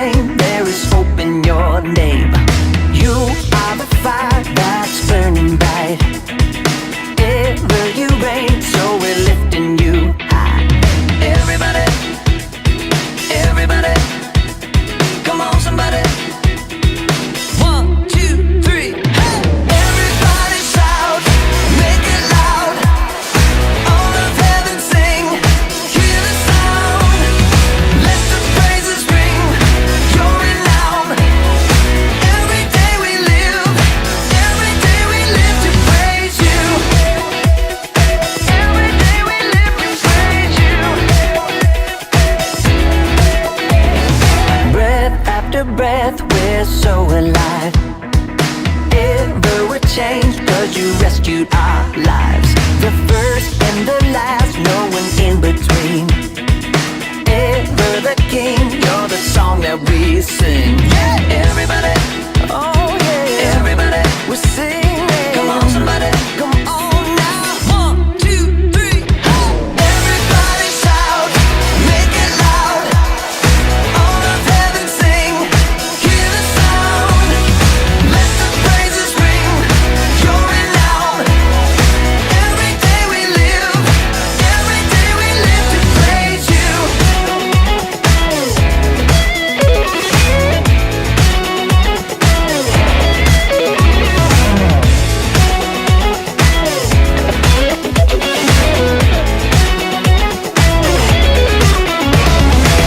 flame, there is hope in your name. You are the fire that's burning bright. Ever you reign, so we're lifting you high. Everybody, everybody, come on somebody. 1, 2, 3, hey! Everybody shout, make it loud. All of heaven sing, hear the sound. Let the praises ring, your renown. Every day we live to praise you. Every day we live to praise you. Breath after breath, we're so alive. Ever we're changed, 'cause you rescued our lives. The first and the last, no one in between. Ever the king, you're the song that we sing. Yeah! Everybody, oh yeah, everybody, we're singing. Come on somebody, come on now. 1, 2, 3, hey! Everybody shout, make it loud. All of heaven sing, hear the sound. Let the praises ring, your renown. Every day we live to praise you.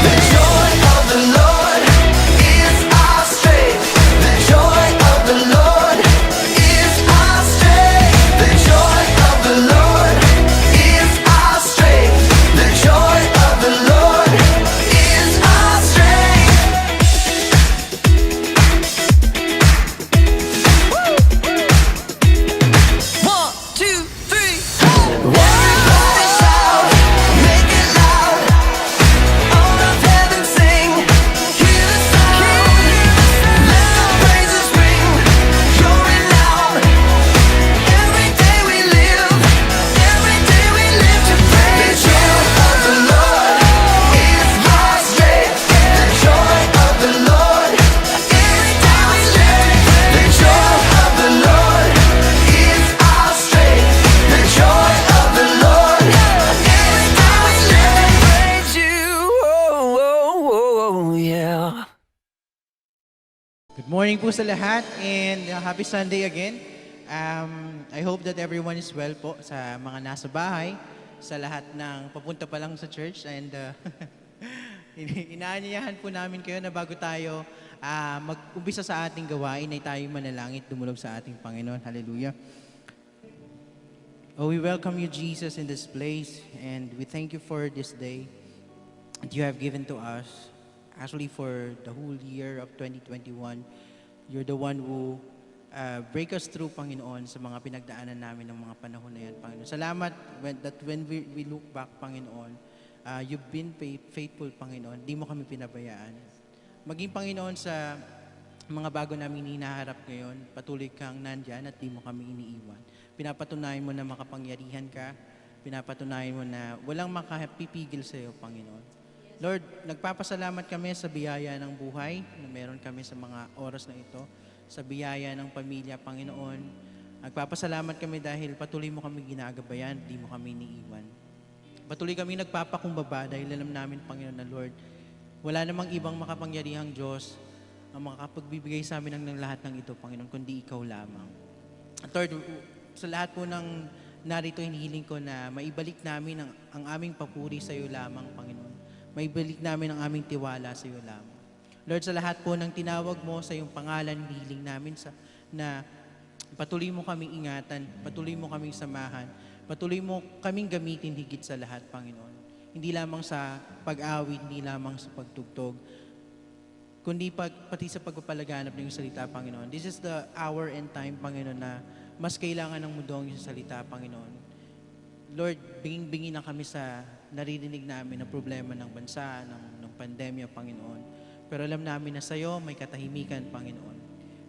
The joy of the Lord is our strength. The joy of the Lord is our strength. The joy of the Lord is our strength. The joy of the Lord is our strength. 1, 2, 3, hey! Everybody shout, make it loud. All of heaven sing, hear the sound. Let the praises ring, your renown. Every day we live to praise you. The joy of the Lord is our strength. The joy of the Lord is our strength. The joy of the Lord is our strength. The joy of the Lord is our strength. Praise you, oh, oh, oh, yeah. Good morning po sa lahat and happy Sunday again. I hope that everyone is well po sa mga nasa bahay, sa lahat ng papunta pa lang sa church and inaanyayahan po namin kayo na bago tayo mag-umpisa sa ating gawain ay tayo manalangin dumulog sa ating Panginoon. Hallelujah. Oh, we welcome you, Jesus, in this place and we thank you for this day that you have given to us. Actually, for the whole year of 2021, you're the one who break us through, Panginoon, sa mga pinagdaanan namin ng mga panahon na yan, Panginoon. Salamat when we look back, Panginoon, you've been faithful, Panginoon. Di mo kami pinabayaan. Maging, Panginoon, sa mga bago namin hinaharap ngayon, patuloy kang nandyan at di mo kami iniiwan. Pinapatunayan mo na makapangyarihan ka. Pinapatunayan mo na walang makapipigil sa iyo, Panginoon. Lord, nagpapasalamat kami sa biyaya ng buhay na meron kami sa mga oras na ito, sa biyaya ng pamilya, Panginoon. Nagpapasalamat kami dahil patuloy mo kami ginagabayan, di mo kami iniiwan. Patuloy kami nagpapakumbaba dahil alam namin, Panginoon, na Lord, wala namang ibang makapangyarihang Diyos ang makapagbibigay sa amin ng lahat ng ito, Panginoon, kundi Ikaw lamang. At Lord, sa lahat po ng narito, hinihiling ko na maibalik namin ang aming papuri sa iyo lamang, Panginoon. Maibalik namin ang aming tiwala sa iyo lamang. Lord, sa lahat po ng tinawag mo sa iyong pangalan, hinihiling namin na patuloy mo kaming ingatan, patuloy mo kaming samahan, patuloy mo kaming gamitin higit sa lahat, Panginoon. Hindi lamang sa pag-awit, hindi lamang sa pagtugtog, kundi pati sa pagpapalaganap ng iyong salita, Panginoon. This is the hour and time, Panginoon, na mas kailangan ng mundo ang iyong salita, Panginoon. Lord, bingin-bingin na kami sa naririnig namin na problema ng bansa, ng pandemya, Panginoon. Pero alam namin na sa iyo may katahimikan, Panginoon.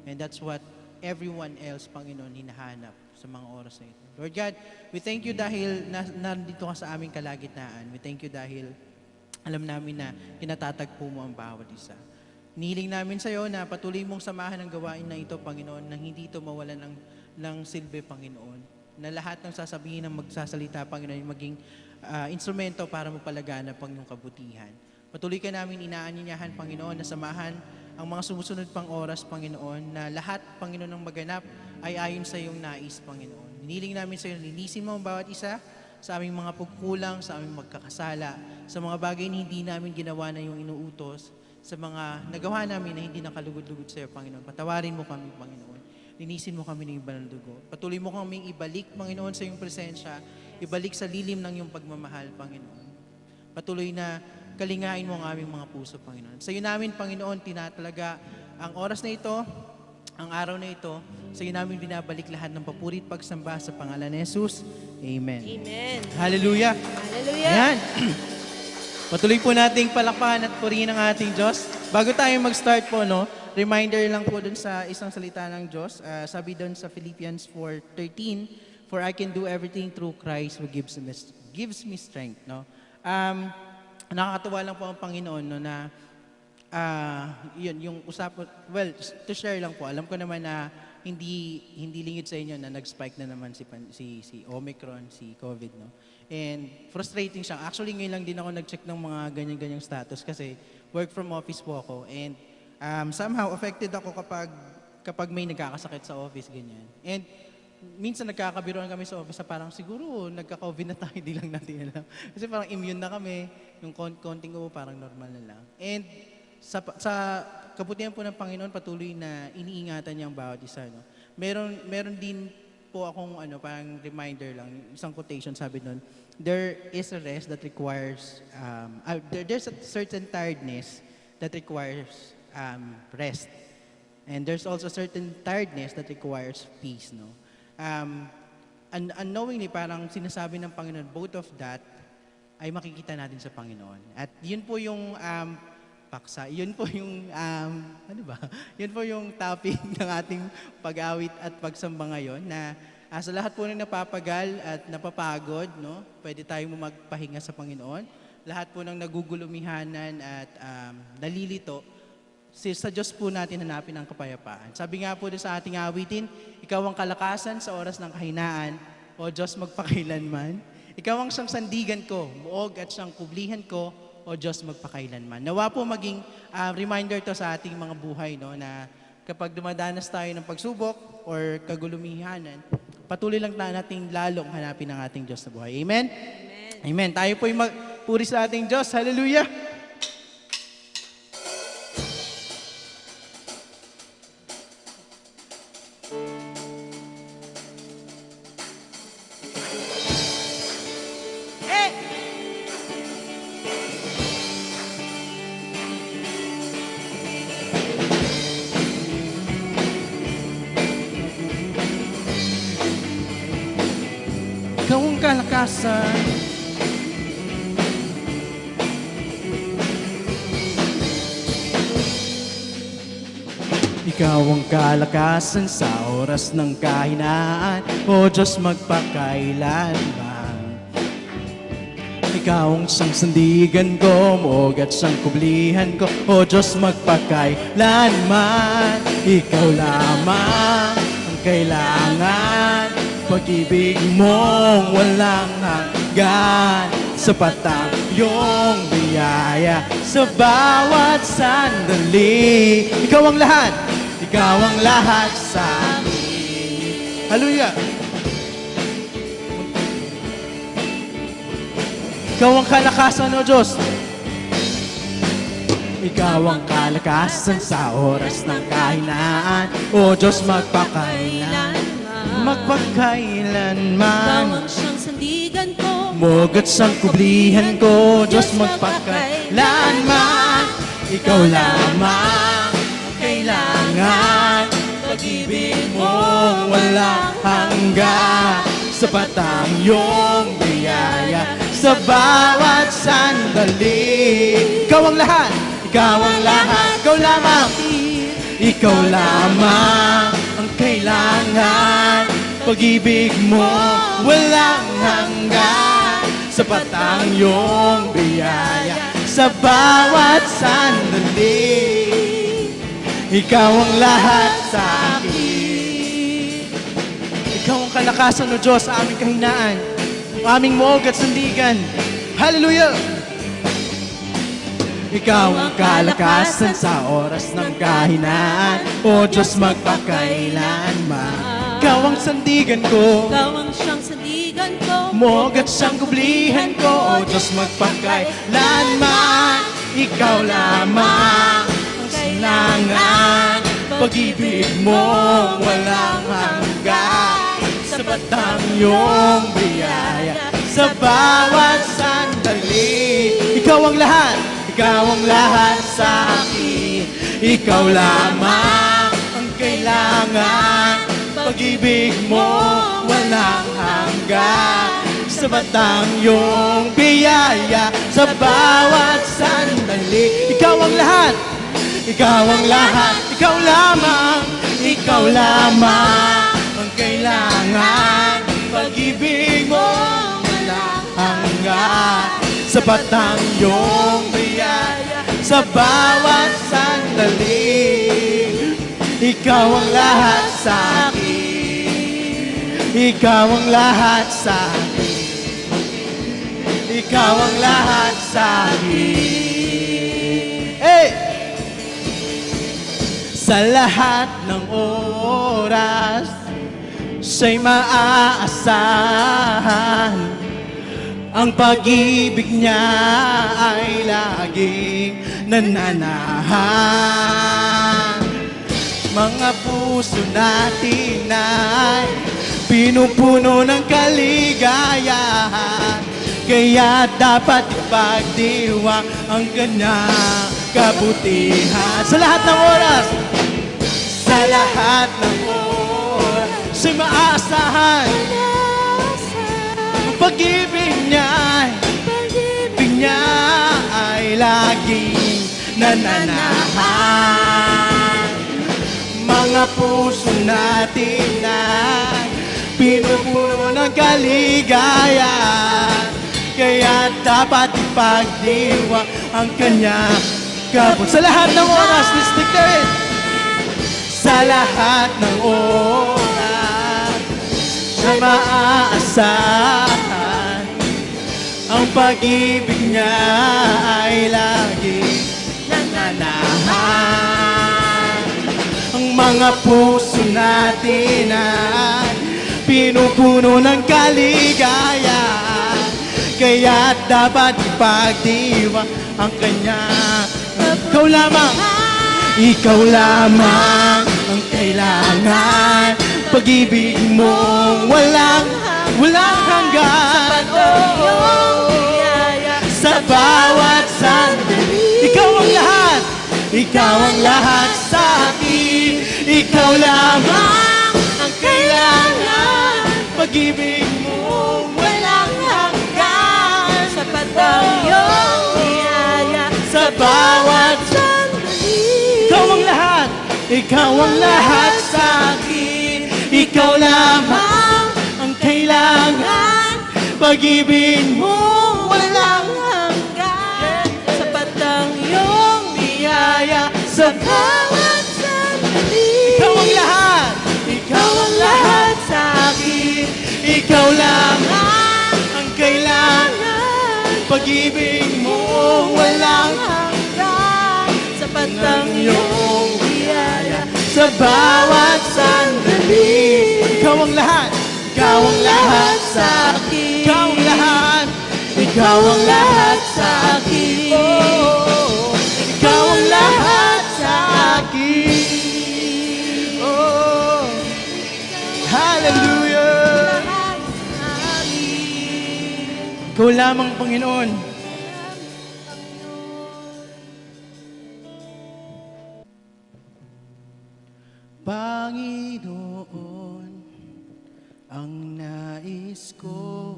And that's what everyone else, Panginoon, hinahanap sa mga oras na ito. Lord God, we thank you dahil nandito ka sa aming kalagitnaan. We thank you dahil alam namin na kinatatagpo mo ang bawat isa. Nihiling namin sa iyo na patuloy mong samahan ang gawain na ito, Panginoon, nang hindi ito mawalan ng silbi, Panginoon. Na lahat ng sasabihin ng magsasalita, Panginoon, maging instrumento para mapalaganap ang iyong kabutihan. Patuloy ka namin inaanyayahan, Panginoon, na samahan ang mga sumusunod pang oras, Panginoon, na lahat, Panginoon, ng maganap ay ayon sa iyong nais, Panginoon. Hiniling namin sa iyo, linisin mo ang bawat isa sa aming mga pagkulang, sa aming magkakasala, sa mga bagay na hindi namin ginawa na iyong inuutos, sa mga nagawa namin na hindi nakalugod-lugod sa iyo, Panginoon. Patawarin mo kami, Panginoon. Linisin mo kami ng iyong banal dugo. Patuloy mo kaming ibalik, Panginoon, sa iyong presensya, ibalik sa lilim ng iyong pagmamahal, Panginoon. Patuloy na kalingain mo ang aming mga puso, Panginoon. Sa iyo namin, Panginoon, tinatalaga ang oras na ito, ang araw na ito. Sa iyo namin binabalik lahat ng papuri at pagsamba sa pangalan ni Jesus. Amen. Amen. Hallelujah. Hallelujah. Ayan. Patuloy po nating palakpakan at purihin ang ating Diyos. Bago tayo mag-start po, no, reminder lang po dun sa isang salita ng Diyos. Sabi dun sa Philippians 4:13, "For I can do everything through Christ who gives me strength." No? Nakakatuwa lang po ang Panginoon, no, na yun, yung usapan, well, to share lang po, alam ko naman na hindi lingid sa inyo na nag-spike na naman si Omicron, si COVID, no? And frustrating siya. Actually, ngayon lang din ako nag-check ng mga ganyan-ganyang status kasi work from office po ako. And somehow affected ako kapag may nagkakasakit sa office, ganyan. And minsan nagkakabiruan kami sa office na parang siguro nagka-COVID na tayo, di lang natin alam. Kasi parang immune na kami, yung konting ko parang normal na lang. And sa kabutihan po ng Panginoon, patuloy na iniingatan niya ang bawat isa. No? Meron din po akong parang reminder lang, isang quotation sabi nun, there is a rest that requires, there's a certain tiredness that requires rest. And there's also certain tiredness that requires peace. No? Unknowingly, parang sinasabi ng Panginoon, both of that ay makikita natin sa Panginoon. At yun po yung paksa. Yun po yung, Yun po yung topic ng ating pag-awit at pagsamba ngayon na sa lahat po ng napapagal at napapagod, no, pwede tayong magpahinga sa Panginoon. Lahat po ng nagugulumihanan at nalilito, sa Diyos po natin hanapin ang kapayapaan. Sabi nga po sa ating awitin, ikaw ang kalakasan sa oras ng kahinaan, o Diyos magpakailanman. Ikaw ang siyang sandigan ko, muog at siyang kublihan ko, o Diyos magpakailanman. Nawa po maging reminder to sa ating mga buhay, no, na kapag dumadanas tayo ng pagsubok or kagulumihanan, patuloy lang nating lalong hanapin ang ating Diyos na buhay. Amen? Amen. Amen. Tayo po'y magpuri sa ating Diyos. Hallelujah! Ikaw ang kalakasan. Ikaw ang kalakasan sa oras ng kahinaan, o Diyos magpakailanman. Ikaw ang siyang sandigan ko, muog at siyang kublihan ko, o Diyos magpakailanman. Ikaw lamang ang kailangan, pag-ibig mong walang hanggan. Sapat ang iyong biyaya sa bawat sandali. Ikaw ang lahat, ikaw ang lahat sa amin. Hallelujah! Ikaw ang kalakasan, O Diyos. Ikaw ang kalakasan sa oras ng kahinaan, O Diyos magpakailanman. Ikaw ang siyang sandigan ko, Mugat sang kublihan ko, Diyos magpakailanman. Ikaw lamang ang kailangan, pag-ibig mong walang hanggan. Sapat ang iyong biyaya sa bawat sandali. Ikaw ang lahat, ikaw ang lahat, ikaw lamang. Ikaw lamang ang kailangan, pag-ibig mo walang hanggan. Sapat ang iyong biyaya sa bawat sandali. Ikaw ang lahat sa akin. Ikaw ang kalakasan, O Diyos, sa aming kahinaan, ang aming muog at sandigan. Hallelujah! Ikaw ang kalakasan sa oras ng kahinaan, O Diyos, magpakailanman. Ikaw ang sandigan ko, Ikaw ang siyang sandigan ko. muog at siyang kublihan ko, O Diyos, magpakailanman. Ikaw lamang ang silangan, pag-ibig mo walang hanggan. Sapat ang iyong biyaya sa bawat sandali. Ikaw ang lahat, ikaw ang lahat sa akin. Ikaw lamang ang kailangan, pag-ibig mo walang hanggan. Sapat ang iyong biyaya sa bawat sandali. Ikaw ang lahat, ikaw ang lahat, ikaw lamang ang kailangan, pag-ibig mo walang hanggan. Sapat ang iyong biyaya sa bawat sandali. Ikaw ang lahat sa akin. Ikaw ang lahat sa akin. Ikaw ang lahat sa akin. Hey! Sa lahat ng oras, siya'y maaasahan. Ang pag-ibig niya ay laging nananahan. Mga puso natin ay pinupuno ng kaligayahan, kaya dapat ipagdiwang ang kanyang kabutihan. Sa lahat ng oras, sa lahat ng oras, siya'y maaasahan. Ang pag-ibig niya ay laging nananahan. Mga puso natin ay pinupuno ng kaligayahan, kaya dapat ipagdiwang ang kanyang kabut. Sa lahat ng oras, let's declare it. Sa lahat ng oras, siya maaasahan. Ang pag-ibig niya ay laging nananahan. Ang mga puso natin ay pinupuno ng kaligayahan, kaya dapat ipagdiwang ang kanya. Ikaw lamang ang kailangan, pag-ibig mo walang hanggan. Sa bawat sandali, ikaw ang lahat sa akin. Ikaw lamang ang kailangan, pag-ibig mo walang hanggan. Sapat ang iyong biyaya Sa bawat sandali, ikaw ang lahat sa akin. Ikaw lamang ang kailangan, pag-ibig mo walang hanggan. Sapat ang iyong biyaya sa bawat sandali. ikaw ang lahat sa akin. Ikaw lamang ang kailangan, pag-ibig mo walang hanggan. Sapat ang iyong biyaya sa bawat sandali. Ikaw ang lahat sa akin. Ikaw ang lahat sa akin. Oh, ikaw ang lahat sa akin. Oh, hallelujah. Ikaw lamang, Panginoon. Panginoon, ang nais ko,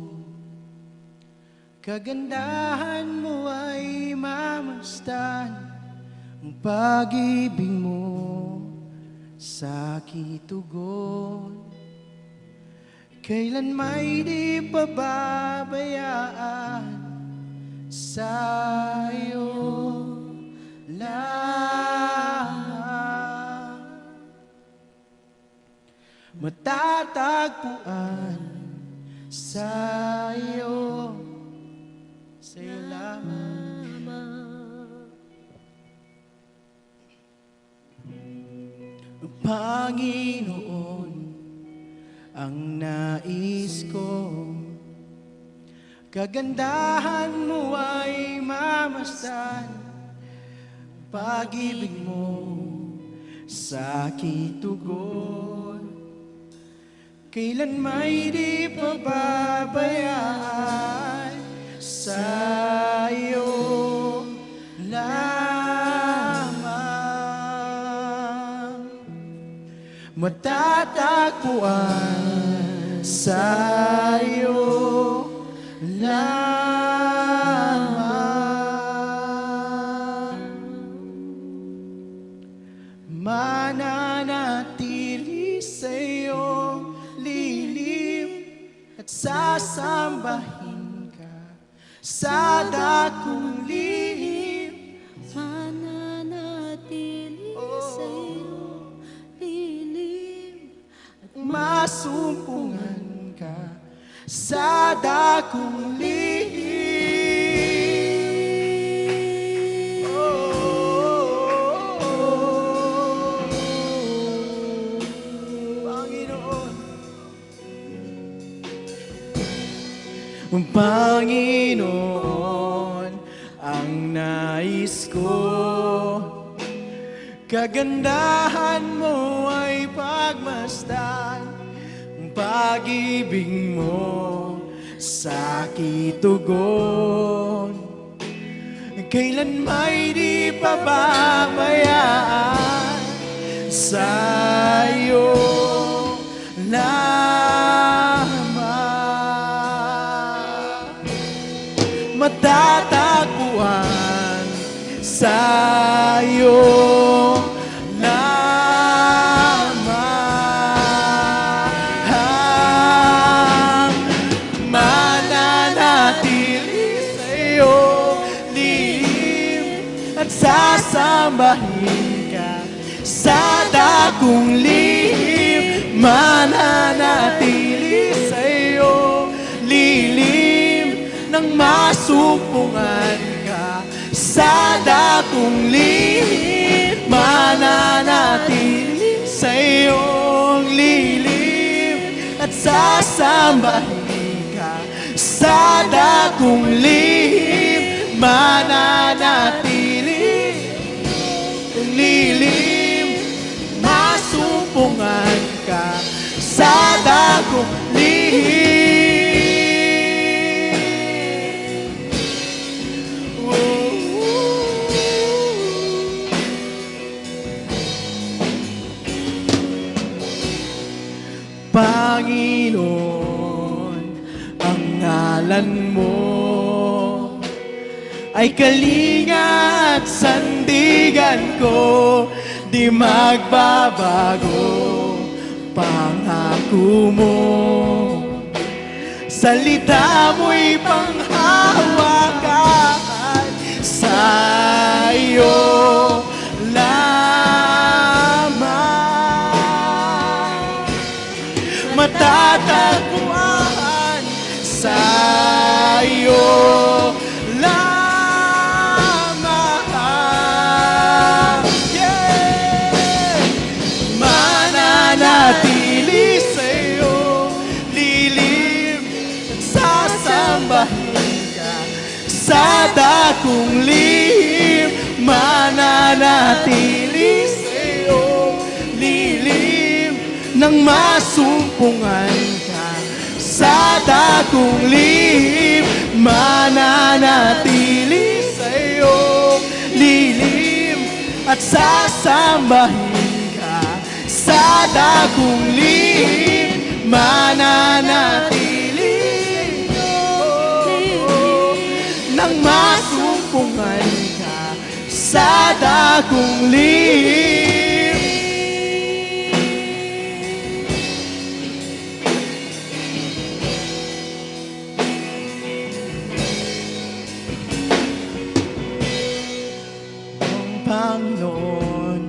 kagandahan mo ay mamasdan, ang pag-ibig mo sa kitugon. Kailan may di pababayaan sa iyo lang. matatagpuan sa iyo. Sa iyo lamang. Panginoon, ang nais ko, kagandahan mo ay mamasdan, pag-ibig mo sa aking tugon, kailan may di pababayaan sa iyo lamang. Matatagpuan sa iyo lamang. Mananatili sa iyong lilim at sasambahin ka sa dakong lihim. Mananatili sa iyong lilim at Masumpungan ka sa dakong lihim. Panginoon, Panginoon, ang nais ko, kagandahan mo ay pagmasdan, ang pag-ibig mo sa aking tugon, kailan may di pababayaan sa iyo lamang. Matatagpuan sa iyo lamang. Mananatili sa iyo lihim at sasambahin ka sa dakong lihim. Mananatili sa iyo lilim nang masumpungan ka sa dakong lihim. Mananatili sa iyong lilim at sasambahin ka sa dakong lihim. Mananatili ang lilim, masumpungan ka sa dakong lihim. Panginoon, ang ngalan mo ay kalinga at sandigan ko, di magbabago pangako mo. Salita mo'y panghawakan sa iyo lamang. Matatagpuan sa iyo lamang. Yeah! Mananatili sa iyo lilim at sasambahin ka sa dakong lihim. Mananatili sa iyo lilim nang masumpungan ka sa dakong lihim. Mananatili sa iyo lilim at sasambahin ka sa dakong lihim. Mananatili sa iyo nang masumpungan ka sa dakong lihim. Panginoon,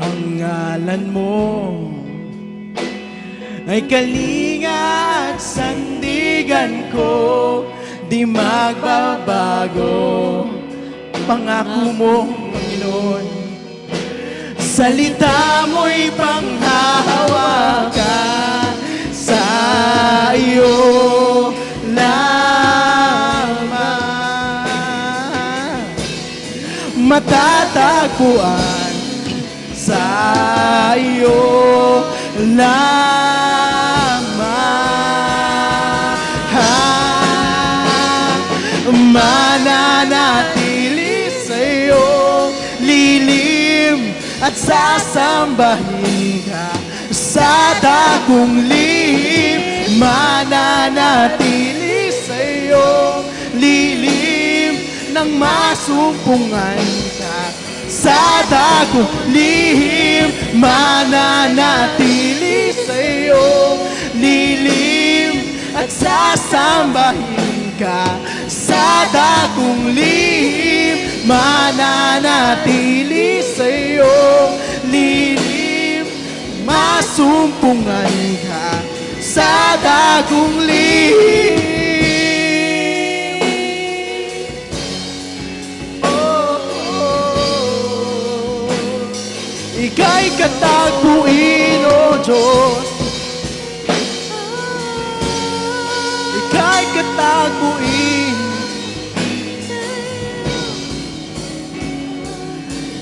ang ngalan mo ay kalinga at sandigan ko, di magbabago. Pangako mo, Panginoon, salita mo'y panghahawakan, sa iyo lamang matatagpuan, sa iyo lamang mananatili sa iyong lilim at sasambahin ka sa dakong lihim, mananatili sa iyong lilim nang masumpungan ka sa dakong lihim, mananatili sa iyong lilim at sasambahin ka sa dakong lihim, mananatili sa iyong lilim, masumpungan ka sa dakong lihim. Ika'y katagpuin, O Diyos. Ika'y katagpuin.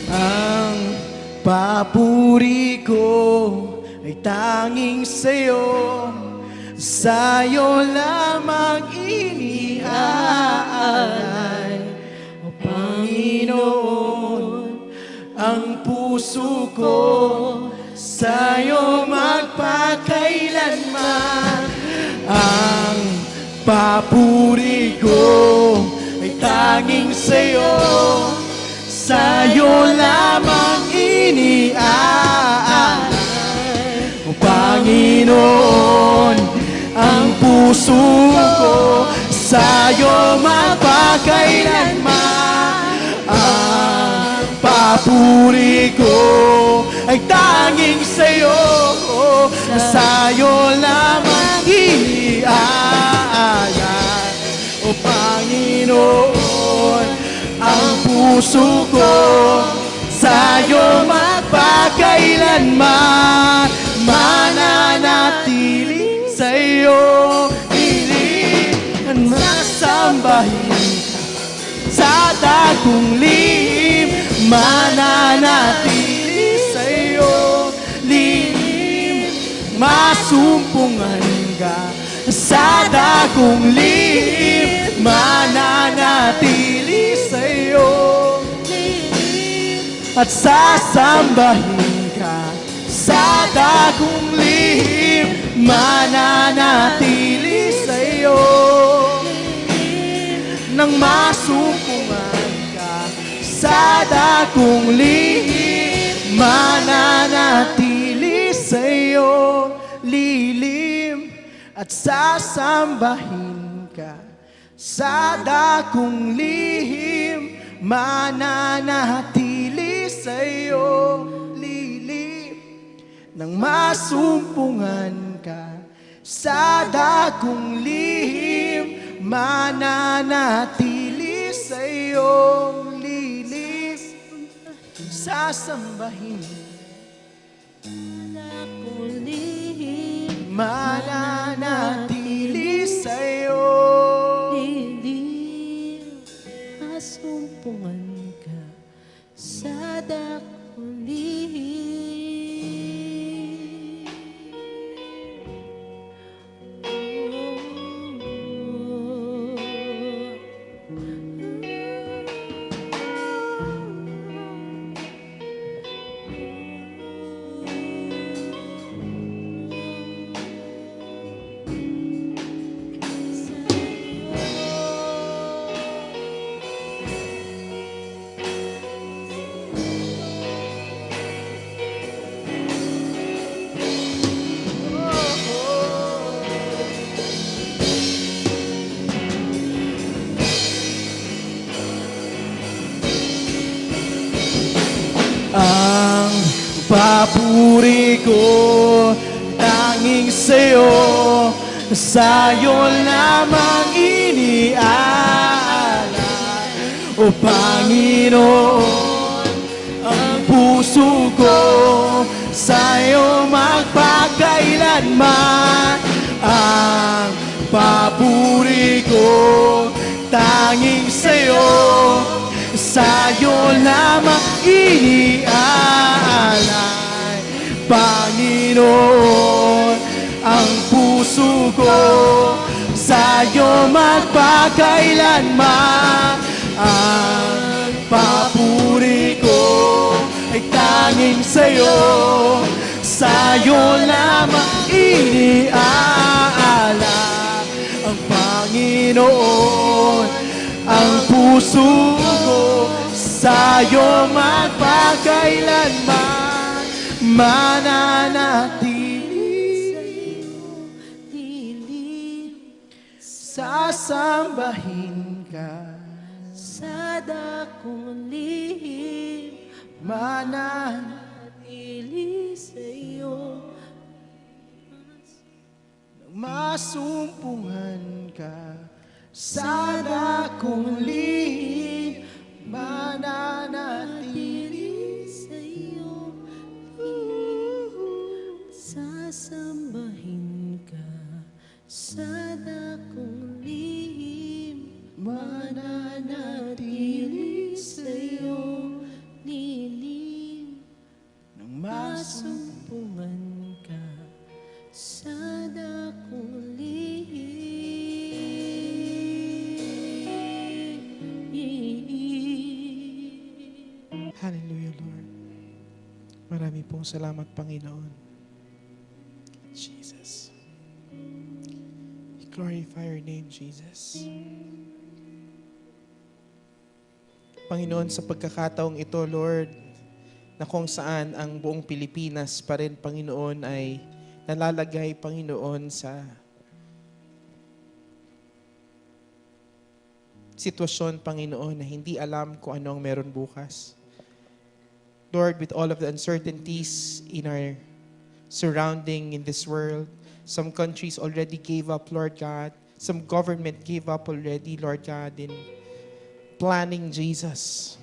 Ang papuri ko ay tanging sa'yo, sa'yo lamang iniaalay, O Panginoon. Ang puso ko sa'yo magpakailanman. Ang papuri ko ay tanging sa'yo, sa'yo lamang iniaalay, O Panginoon. Ang puso ko sa'yo magpakailanman. Ang papuri ko ay tanging sa'yo, sa'yo lamang iniaalay, O Panginoon. Ang puso ko sa'yo magpakailanman, mananatili sa'yo piling, masambahin ka sa dakong lihim, mananatili sa'yo lihim, masumpungan ka sa dakong lihim, mananatili sa'yo lihim, at sasambahin ka sa dakong lihim, mananatili sa'yo nang masumpungan ka sa dakong lihim, mananatili sa'yo lilim at sasambahin ka sa dakong lihim, mananatili sa'yo lilim nang masumpungan ka sa dakong lihim, mananatili sa iyong lilim, sasambahin, mananatili sa iyong lilim, masumpungan ka sa dakong lihim. Ang papuri ko tanging sa'yo, sa'yo lamang iniaalay. O Panginoon, ang puso ko sa'yo magpakailanman. Ang papuri ko tanging sa'yo, sa'yo lamang iniaalay. Panginoon, ang puso ko sa'yo magpakailanman. Ang papuri ko ay tanging sa'yo, sa'yo lamang iniaalay. Ang Panginoon, ang puso ko sa'yo magpakailanman, mananatili. Sasambahin ka Sa dakong lihim, mananatili sa'yo. masumpungan ka sa dakong lihim, mananatili Sa'yo, sasambahin ka sa dakong lihim, mananatili sa'yo, lilim, ng masumpungan. sumpungan ka sa dakong lihim. Hallelujah, Lord. Marami pong salamat, Panginoon. Jesus. We glorify your name, Jesus. Panginoon, sa pagkakataong ito, Lord, na kung saan ang buong Pilipinas pa rin, Panginoon, ay nalalagay, Panginoon, sa sitwasyon, Panginoon, na hindi alam kung ano ang meron bukas. Lord, with all of the uncertainties in our surrounding in this world, some countries already gave up, Lord God. Some government gave up already, Lord God, in planning Jesus.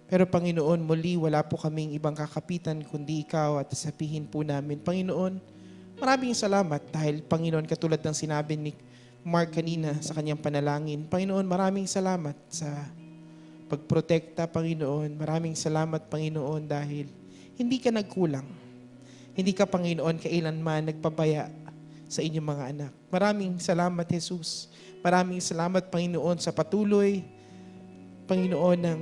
Pero Panginoon, muli wala po kaming ibang kakapitan kundi Ikaw at sabihin po namin, Panginoon, maraming salamat dahil Panginoon, katulad ng sinabi ni Mark kanina sa kanyang panalangin, Panginoon, maraming salamat sa pagprotekta, Panginoon. Maraming salamat, Panginoon, dahil hindi ka nagkulang. Hindi ka, Panginoon, kailanman nagpabaya sa inyong mga anak. Maraming salamat, Jesus. Maraming salamat, Panginoon, sa patuloy, Panginoon, ng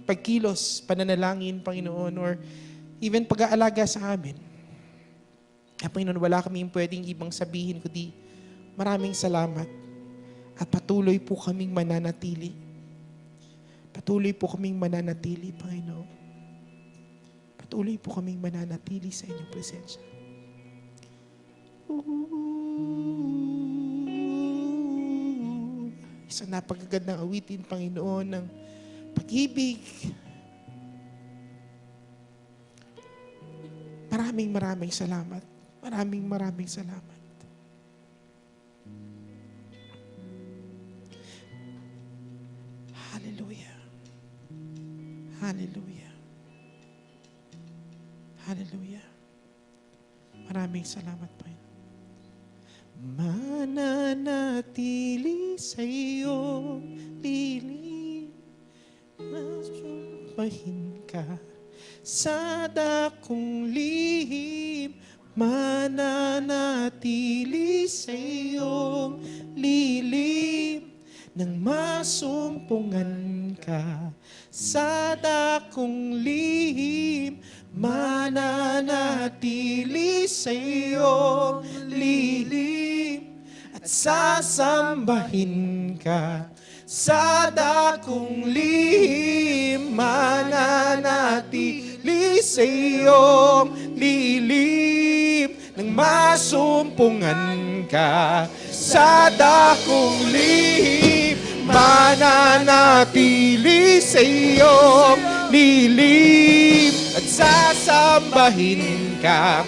pagkilos, pananalangin, Panginoon, or even pag-aalaga sa amin. Panginoon, wala kaming pwedeng ibang sabihin kundi maraming salamat at patuloy po kaming mananatili. Patuloy po kaming mananatili, Panginoon. Patuloy po kaming mananatili sa inyong presensya. Isang napakagandang awitin, Panginoon, ng pag-ibig. Maraming salamat. Maraming salamat. Hallelujah. Hallelujah. Hallelujah. Maraming salamat, Panginoon. Mananatili sa iyong lilim, masumpahin ka sa dakong lihim, mananatili sa iyong lilim, nang masumpungan ka sa dakong lihim, mananatili sa iyong lilim, at sasambahin ka sa dakong lihim, mananatili sa iyong lilim, nang masumpungan ka sa dakong lihim, mananatili sa iyong lilim, at sasambahin ka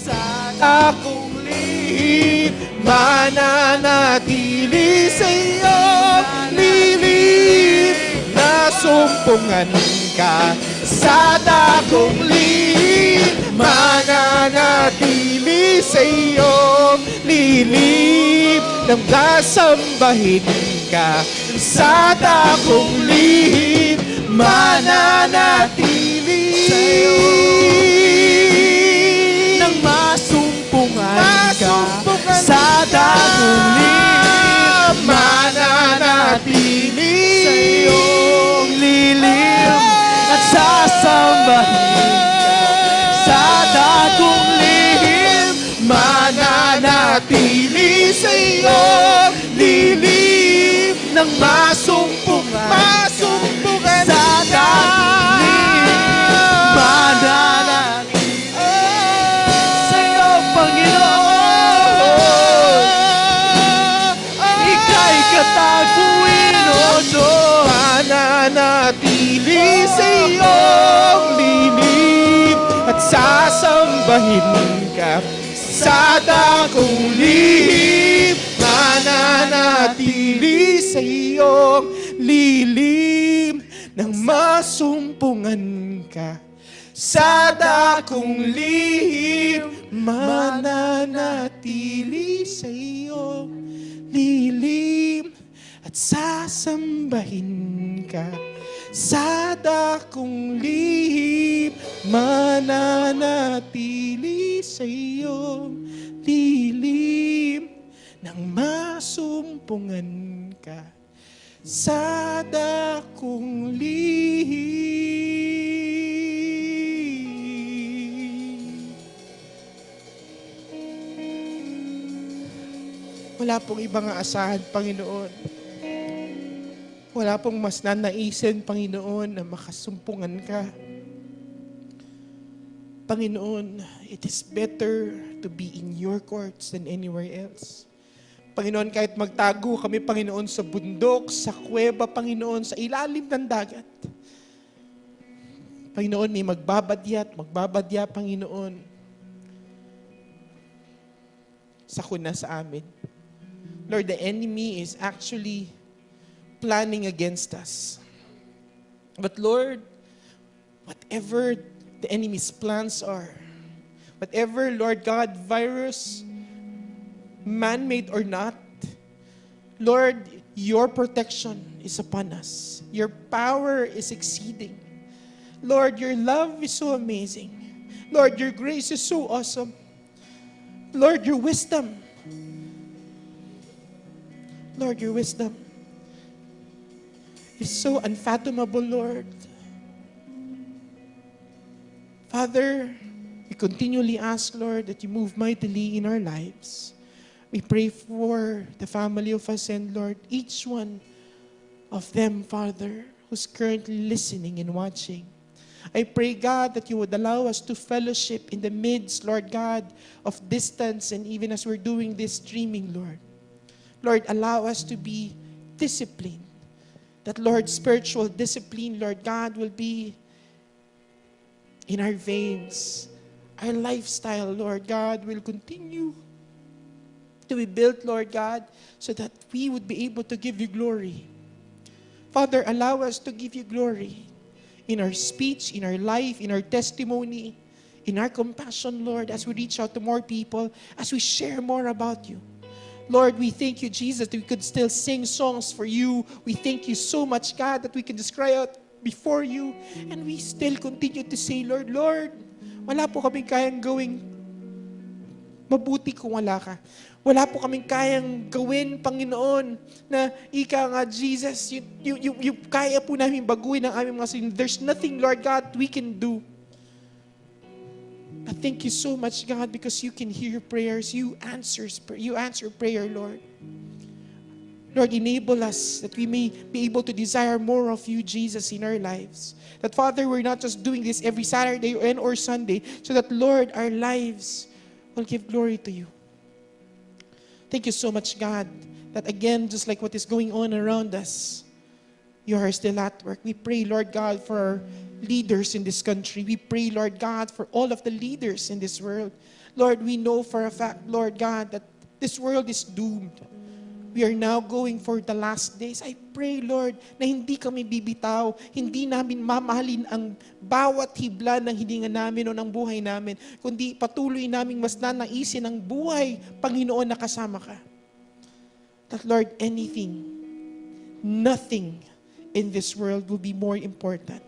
sa akong lihim, mananatili sa iyong lihim. Nasumpungan ka sa dakong lihim, mananatili sa iyong lihim. Nang dasambahin ka sa dakong lihim, mananatili sa iyong. Nang masumpungan ka sa dakong lihim, mananatili sa iyong lilim. At sasambahin ka sa dakong lihim, mananatili sa iyong lilim. Nang masumpungan sa dakong lihim, mananatili sa iyong Panginoon. Ika'y kataguin, O Diyos. Mananatili sa iyong lilim at sasambahin ka sa dakong lihim, mananatili sa iyong lilim. Nang masumpungan ka sa dakong lihim, mananatili sa iyong lilim at sasambahin ka sa dakong lihim, mananatili sa iyong lilim. Nang masumpungan ka sa dakong lihim. Wala pong ibang aasahan, Panginoon. Wala pong mas nanaisin, Panginoon, na makasumpungan ka. Panginoon, it is better to be in your courts than anywhere else. Panginoon, kahit magtago kami, Panginoon, sa bundok, sa kuweba, Panginoon, sa ilalim ng dagat. Panginoon, may magbabadya, Panginoon, sa kuna sa amin. Lord, the enemy is actually planning against us. But Lord, whatever the enemy's plans are, whatever, Lord God, virus, man-made or not, Lord, your protection is upon us. Your power is exceeding. Lord, your love is so amazing. Lord, your grace is so awesome. Lord, your wisdom. Lord, your wisdom is so unfathomable, Lord. Father, we continually ask, Lord, that you move mightily in our lives. We pray for the family of Ascend, Lord, each one of them, Father, who's currently listening and watching. I pray, God, that you would allow us to fellowship in the midst, Lord God, of distance, and even as we're doing this streaming, Lord. Lord, allow us to be disciplined. That, Lord, spiritual discipline, Lord God, will be in our veins. Our lifestyle, Lord God, will continue to be built, Lord God, so that we would be able to give you glory. Father, allow us to give you glory in our speech, in our life, in our testimony, in our compassion, Lord, as we reach out to more people, as we share more about you. Lord, we thank you, Jesus, that we could still sing songs for you. We thank you so much, God, that we can just cry out before you. And we still continue to say, Lord, wala po kaming kayang gawing mabuti kung wala ka. Wala po kaming kayang gawin, Panginoon, na ika nga, Jesus, you kaya po namin baguhin ang aming mga sin. There's nothing, Lord God, we can do. I thank you so much, God, because you can hear prayers. You answer prayer, Lord. Lord, enable us that we may be able to desire more of you, Jesus, in our lives. That, Father, we're not just doing this every Saturday or Sunday, so that, Lord, our lives will give glory to you. Thank you so much, God, that again, just like what is going on around us, you are still at work. We pray, Lord God, for leaders in this country. We pray, Lord God, for all of the leaders in this world. Lord, we know for a fact, Lord God, that this world is doomed. We are now going for the last days. I pray, Lord, na hindi kami bibitaw, hindi namin mamahalin ang bawat hibla ng hininga namin o ng buhay namin, kundi patuloy naming mas nanaisin ang buhay, Panginoon, na kasama ka. That, Lord, nothing in this world will be more important.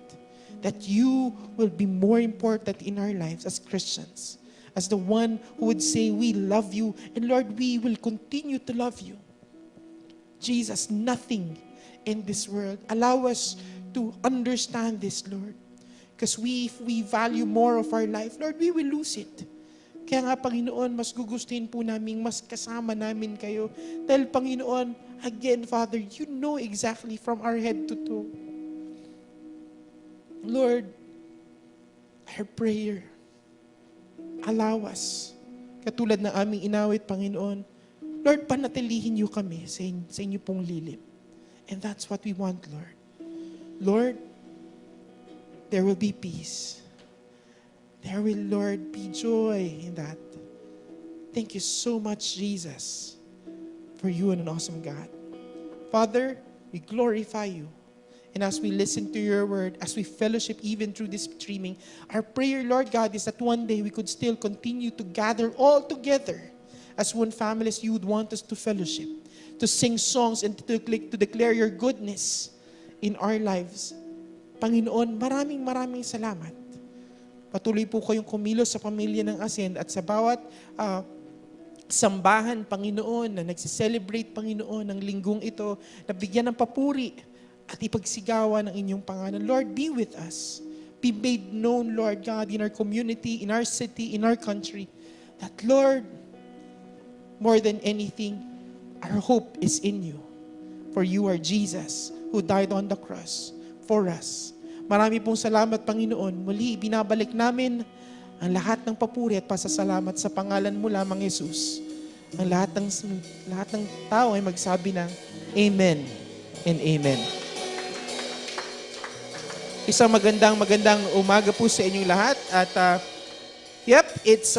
That you will be more important in our lives as Christians, as the one who would say, we love you, and Lord, we will continue to love you. Jesus, nothing in this world. Allow us to understand this, Lord. Because if we value more of our life, Lord, we will lose it. Kaya nga, Panginoon, mas gugustuhin po namin, mas kasama namin kayo. Dahil, Panginoon, again, Father, you know exactly from our head to toe. Lord, our prayer, allow us, katulad na aming inawit, Panginoon, Lord, panatilihin niyo kami sa inyo pong lilim. And that's what we want, Lord. Lord, there will be peace. There will, Lord, be joy in that. Thank you so much, Jesus, for you and an awesome God. Father, we glorify you. And as we listen to your word, as we fellowship even through this streaming, our prayer, Lord God, is that one day we could still continue to gather all together as one family, as you would want us to fellowship, to sing songs and to declare your goodness in our lives. Panginoon, maraming salamat. Patuloy po kayong kumilos sa pamilya ng Ascend at sa bawat sambahan, Panginoon, na nagsiselebrate, Panginoon, ng linggong ito, na bigyan ng papuri at ipagsigawan ng inyong pangalan. Lord, be with us. Be made known, Lord God, in our community, in our city, in our country. That, Lord, more than anything, our hope is in you. For you are Jesus who died on the cross for us. Marami pong salamat, Panginoon. Muli, binabalik namin ang lahat ng papuri at pasasalamat sa pangalan mo lamang, Jesus. Ang lahat ng tao ay magsabi ng Amen and Amen. Isang magandang umaga po sa inyong lahat. At it's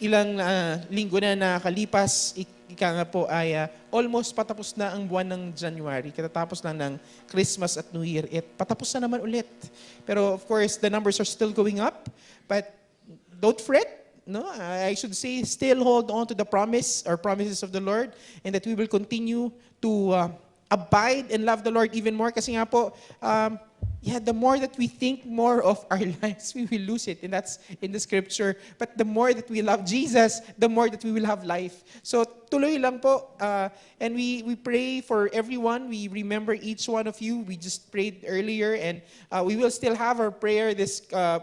ilang linggo na nakalipas, ika nga po ay almost patapos na ang buwan ng January. Katatapos lang ng Christmas at New Year. Patapos na naman ulit. Pero of course, the numbers are still going up. But don't fret. No, I should say, still hold on to the promises of the Lord, and that we will continue to abide and love the Lord even more. Kasi nga po, the more that we think more of our lives, we will lose it. And that's in the scripture. But the more that we love Jesus, the more that we will have life. So tuloy lang po. And we pray for everyone. We remember each one of you. We just prayed earlier. And we will still have our prayer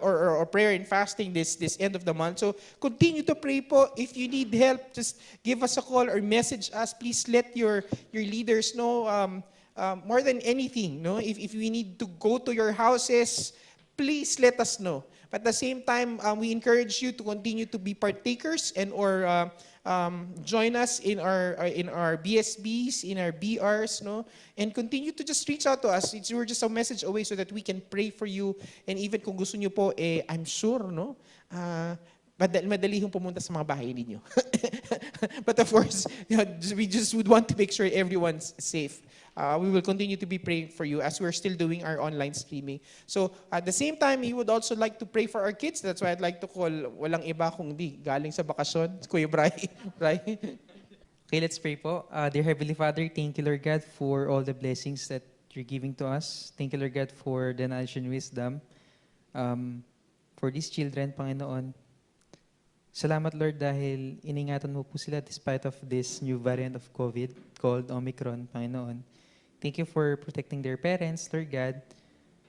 or prayer and fasting this end of the month. So continue to pray po. If you need help, just give us a call or message us. Please let your leaders know. More than anything, no? If we need to go to your houses, please let us know. But at the same time, we encourage you to continue to be partakers or join us in our BSBs, in our BRs, no? And continue to just reach out to us. We're just a message away so that we can pray for you. And even kung gusto niyo po, I'm sure, no? Madali hong pumunta sa mga bahay ninyo. But of course, we just would want to make sure everyone's safe. We will continue to be praying for you as we're still doing our online streaming. So at the same time, we would also like to pray for our kids. That's why I'd like to call walang iba kung di galing sa bakasyon, Kuya Bray. Okay, let's pray po. Dear Heavenly Father, thank you, Lord God, for all the blessings that you're giving to us. Thank you, Lord God, for the knowledge and wisdom for these children, Panginoon. Salamat, Lord, dahil iningatan mo po sila despite of this new variant of COVID called Omicron, Panginoon. Thank you for protecting their parents, Lord God.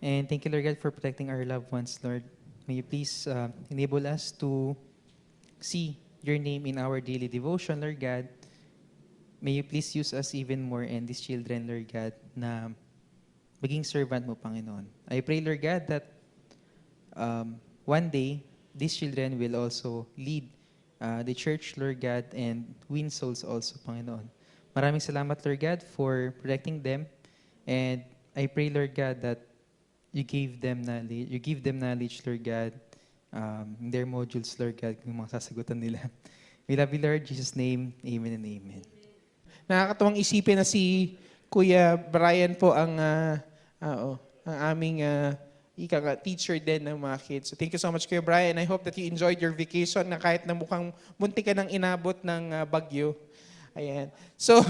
And thank you, Lord God, for protecting our loved ones, Lord. May you please enable us to see your name in our daily devotion, Lord God. May you please use us even more and these children, Lord God, na maging servant mo, Panginoon. I pray, Lord God, that one day, these children will also lead the church, Lord God, and win souls also, Panginoon. Maraming salamat, Lord God, for protecting them. And I pray, Lord God, that you give them knowledge, Lord God, in their modules, Lord God, yung mga sasagutan nila. We love you, Lord. In Jesus' name, amen and amen. Nakakatuwang isipin na si Kuya Brian po ang ang aming teacher din ng mga kids. So thank you so much, Kuya Brian. I hope that you enjoyed your vacation na kahit na mukhang munti ka nang inabot ng bagyo. Ayan. So,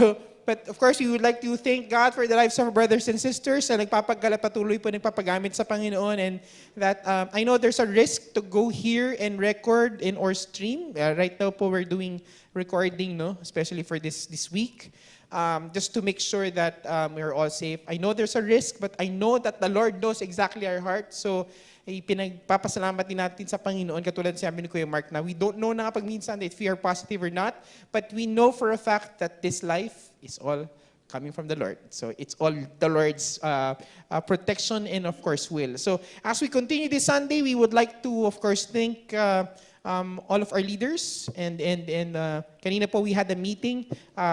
but of course, we would like to thank God for the lives of our brothers and sisters na patuloy po nagpapagamit sa Panginoon, and that I know there's a risk to go here and record in or stream. Right now po we're doing recording, no, especially for this week, just to make sure that we're all safe. I know there's a risk, but I know that the Lord knows exactly our heart. So pinagpapasalamat din natin sa Panginoon, katulad sabi ni Kuya Mark, na we don't know na kapag minsan if we are positive or not, but we know for a fact that this life is all coming from the Lord. So it's all the Lord's protection and of course will. So as we continue this Sunday, we would like to of course thank all of our leaders, and kanina po we had a meeting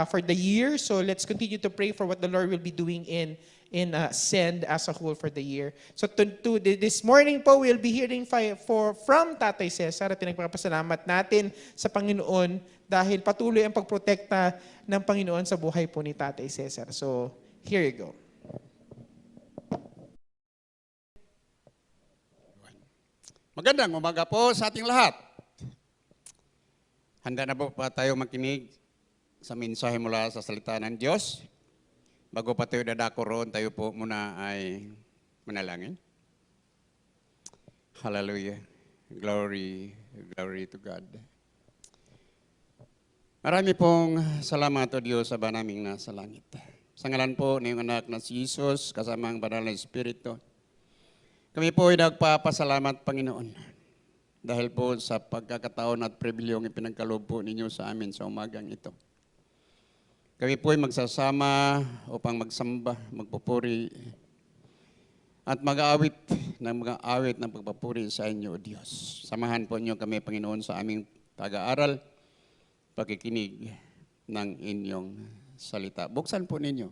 for the year, so let's continue to pray for what the Lord will be doing in Send as a whole for the year. So this morning po, we'll be hearing from Tatay Cesar, at pinagpapasalamat natin sa Panginoon dahil patuloy ang pagprotekta ng Panginoon sa buhay po ni Tatay Cesar. So, here you go. Magandang umaga po sa ating lahat. Handa na po pa tayo makinig sa mensahe mula sa salita ng Diyos? Bago pa tayo dadako roon, tayo po muna ay manalangin. Hallelujah. Glory to God. Marami pong salamat o Diyos sa banaming nasa langit. Sa ngalan po ng anak na si Jesus, kasama ang banal na Espiritu, kami po ay nagpapasalamat, Panginoon, dahil po sa pagkakataon at pribilyong ipinagkaloob po ninyo sa amin sa umagang ito. Kami po ay magsasama upang magsamba, magpupuri, at mag-aawit ng mga awit ng pagpapuri sa inyo, O Diyos. Samahan po niyo kami, Panginoon, sa aming pag-aaral, pakikinig ng inyong salita. Buksan po ninyo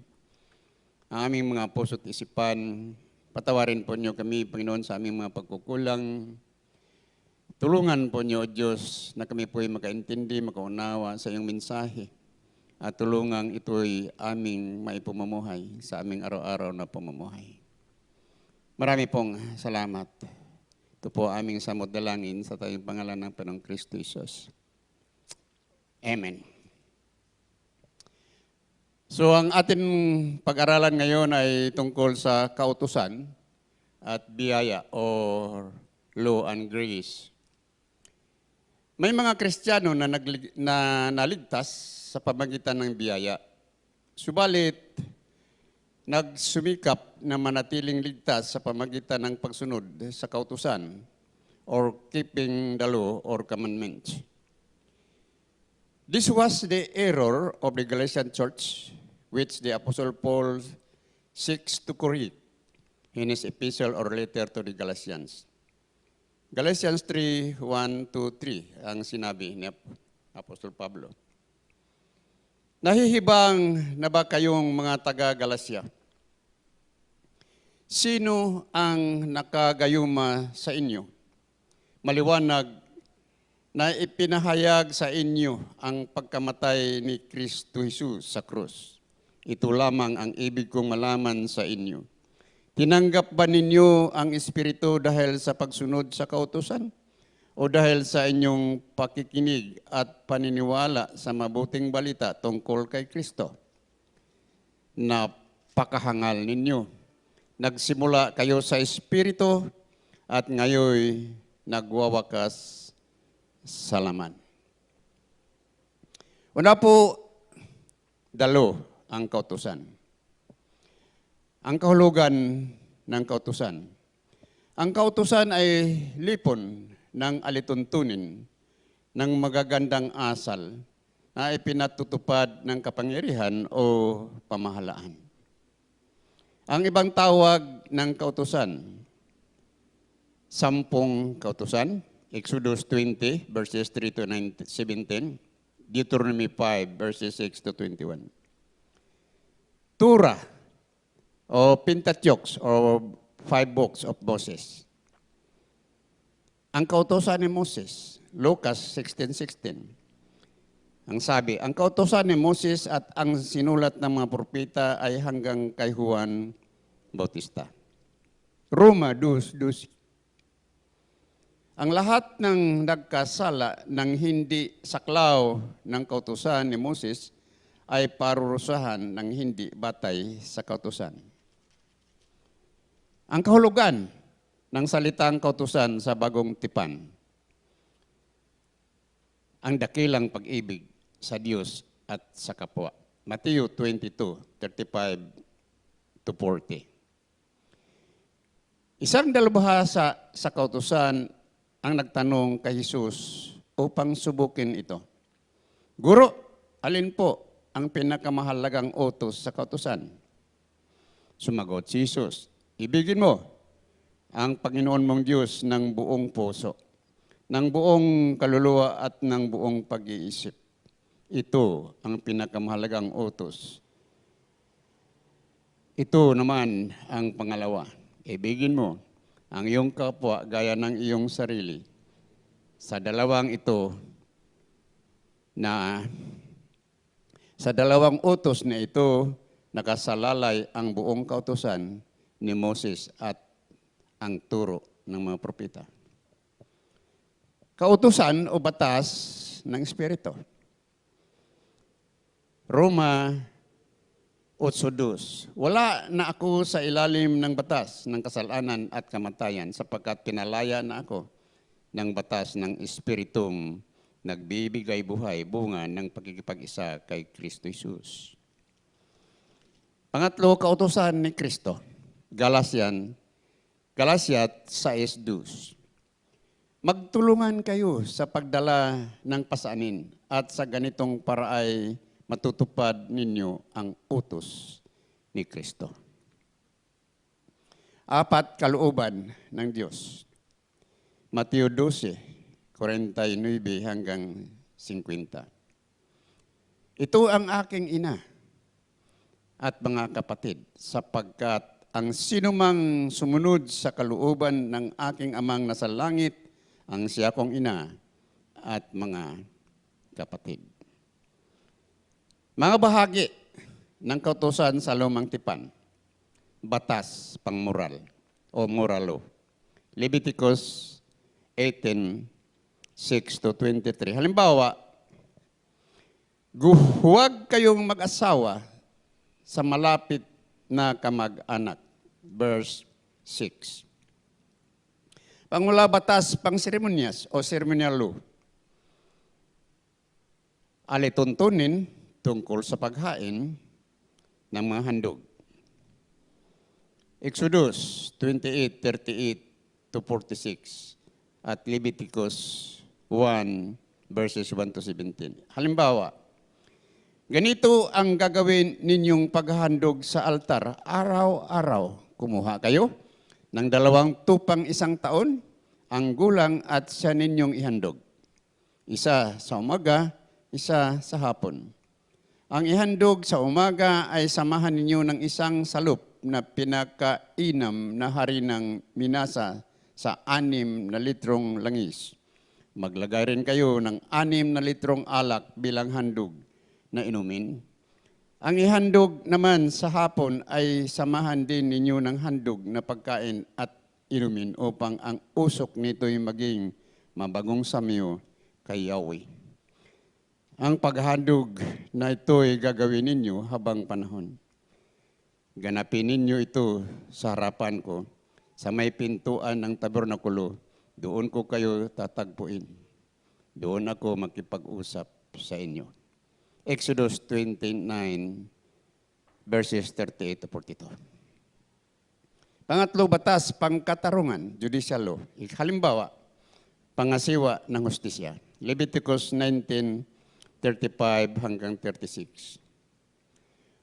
ang aming mga puso't isipan. Patawarin po niyo kami, Panginoon, sa aming mga pagkukulang. Tulungan po niyo, O Diyos, na kami po ay makaintindi, makaunawa sa iyong mensahe. At tulungang ito'y aming maipamumuhay sa aming araw-araw na pamumuhay. Marami pong salamat. Ito po aming samot dalangin sa tayong pangalan ng Panginoong Kristo Jesus. Amen. So ang ating pag-aralan ngayon ay tungkol sa kautusan at biyaya or law and grace. May mga Kristiyano na naligtas sa pamagitan ng biyaya. Subalit, nagsumikap na manatiling ligtas sa pamagitan ng pagsunod sa kautusan or keeping the law or commandments. This was the error of the Galatian church, which the Apostle Paul seeks to correct in his epistle or letter to the Galatians. Galatians 3:1-3 ang sinabi ni Apostle Pablo. Nahihibang na ba kayong mga taga-Galasya? Sino ang nakagayuma sa inyo? Maliwanag na ipinahayag sa inyo ang pagkamatay ni Kristo Jesus sa krus. Ito lamang ang ibig kong malaman sa inyo. Tinanggap ba ninyo ang Espiritu dahil sa pagsunod sa kautusan? O dahil sa inyong pakikinig at paniniwala sa mabuting balita tungkol kay Kristo? Napakahangal ninyo. Nagsimula kayo sa Espiritu at ngayon nagwawakas sa laman. Una po, dalo ang kautusan. Ang kahulugan ng kautusan. Ang kautusan ay lipon ng alituntunin ng magagandang asal na ipinatutupad ng kapangyarihan o pamahalaan. Ang ibang tawag ng kautusan, 10 kautusan, Exodus 20 verses 3-17, Deuteronomy 5 verses 6-21. Torah o Pentateuch or 5 books of Moses. Ang kautosan ni Moses, Lucas 16:16. Ang sabi, ang kautosan ni Moses at ang sinulat ng mga propeta ay hanggang kay Juan Bautista. Roma 2:12. Ang lahat ng nagkasala ng hindi saklaw ng kautusan ni Moses ay parurusahan ng hindi batay sa kautusan. Ang kahulugan ng salitang kautusan sa Bagong Tipan, ang dakilang pag-ibig sa Diyos at sa kapwa. Matthew 22:35-40. Isang dalubhasa sa kautusan ang nagtanong kay Jesus upang subukin ito. Guro, alin po ang pinakamahalagang utos sa kautusan? Sumagot si Jesus, ibigin mo ang Panginoon mong Diyos ng buong puso, ng buong kaluluwa at ng buong pag-iisip. Ito ang pinakamahalagang utos. Ito naman ang pangalawa. Ibigin mo ang iyong kapwa gaya ng iyong sarili. Sa dalawang utos na ito, nakasalalay ang buong kautusan ni Moses at ang turo ng mga propeta. Kautusan o batas ng Espiritu. Roma 8:2. Wala na ako sa ilalim ng batas ng kasalanan at kamatayan sapagkat pinalaya na ako ng batas ng Espiritong nagbibigay buhay, bunga ng pagkikipag-isa kay Kristo Jesus. Pangatlo, kautusan ni Kristo. Galatia 6:2. Magtulungan kayo sa pagdala ng pasanin at sa ganitong paraay matutupad ninyo ang utos ni Kristo. 4, kalooban ng Diyos. Mateo 12:49-50. Ito ang aking ina at mga kapatid, sapagkat ang sinumang sumunod sa kalooban ng aking amang nasa langit, ang siya kong ina at mga kapatid. Mga bahagi ng kautusan sa Lumang Tipan, batas pangmoral o moral law. Leviticus 18:6-23. Halimbawa, huwag kayong mag-asawa sa malapit na kamag-anak. Verse 6. Pangmula batas pang seremonyas o ceremonial law. Alituntunin tungkol sa paghain ng mga handog. Exodus 28:38-46 at Leviticus 1:1-17. Halimbawa, ganito ang gagawin ninyong paghahandog sa altar. Araw-araw, kumuha kayo ng 2 tupang 1 taon, ang gulang at siya ninyong ihandog. Isa sa umaga, isa sa hapon. Ang ihandog sa umaga ay samahan ninyo ng 1 salop na pinakainam na harinang minasa sa 6 na litrong langis. Maglagay rin kayo ng 6 na litrong alak bilang handog na inumin. Ang ihandog naman sa hapon ay samahan din ninyo ng handog na pagkain at inumin upang ang usok nito'y maging mabagong samyo kay Yahweh. Ang paghandog na ito'y gagawin ninyo habang panahon. Ganapin ninyo ito sa harapan ko, sa may pintuan ng tabernakulo. Doon ko kayo tatagpuin. Doon ako makipag-usap sa inyo. Exodus 29:38-42. Pangatlo, batas pangkatarungan, judicial law. Halimbawa, pangasiwa ng hustisya. Leviticus 19:35-36.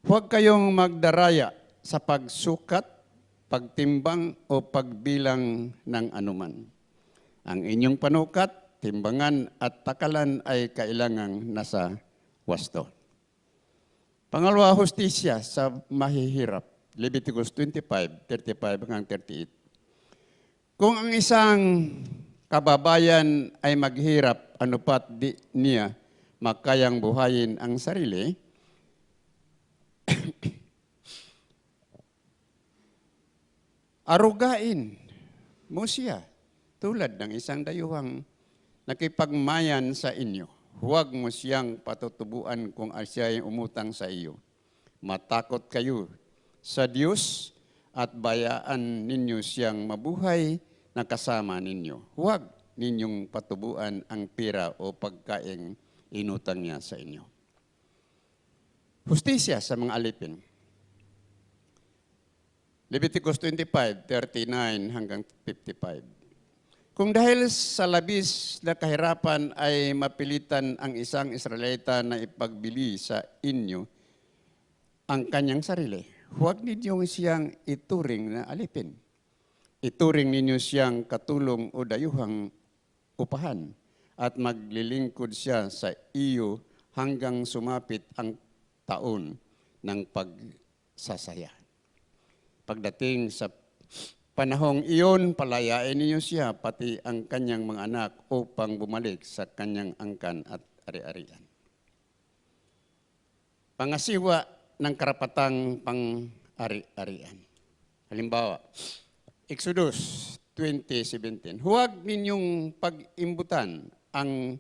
Huwag kayong magdaraya sa pagsukat, pagtimbang o pagbilang ng anuman. Ang inyong panukat, timbangan at takalan ay kailangang nasa wasto. Pangalawa, hustisya sa mahihirap. Leviticus 25:35 hanggang 38. Kung ang isang kababayan ay maghirap, anupat di niya makayang buhayin ang sarili, arugain mo siya tulad ng isang dayuhang nakipagmayan sa inyo. Huwag mo siyang patutubuan kung siya ay umutang sa iyo. Matakot kayo sa Diyos at bayaan ninyo siyang mabuhay na kasama ninyo. Huwag ninyong patubuan ang pira o pagkaing inutang niya sa inyo. Hustisya sa mga alipin. Leviticus 25:39 hanggang 55. Kung dahil sa labis na kahirapan ay mapilitan ang isang Israelita na ipagbili sa inyo ang kanyang sarili, huwag ninyong siyang ituring na alipin. Ituring ninyo siyang katulong o dayuhang upahan at maglilingkod siya sa iyo hanggang sumapit ang taon ng pagsasaya. Pagdating sa panahong iyon, palayain ninyo siya pati ang kanyang mga anak upang bumalik sa kanyang angkan at ari-arian. Pangasiwa ng karapatang pang-ari-arian. Halimbawa, Exodus 20:17. Huwag ninyong pag-imbutan ang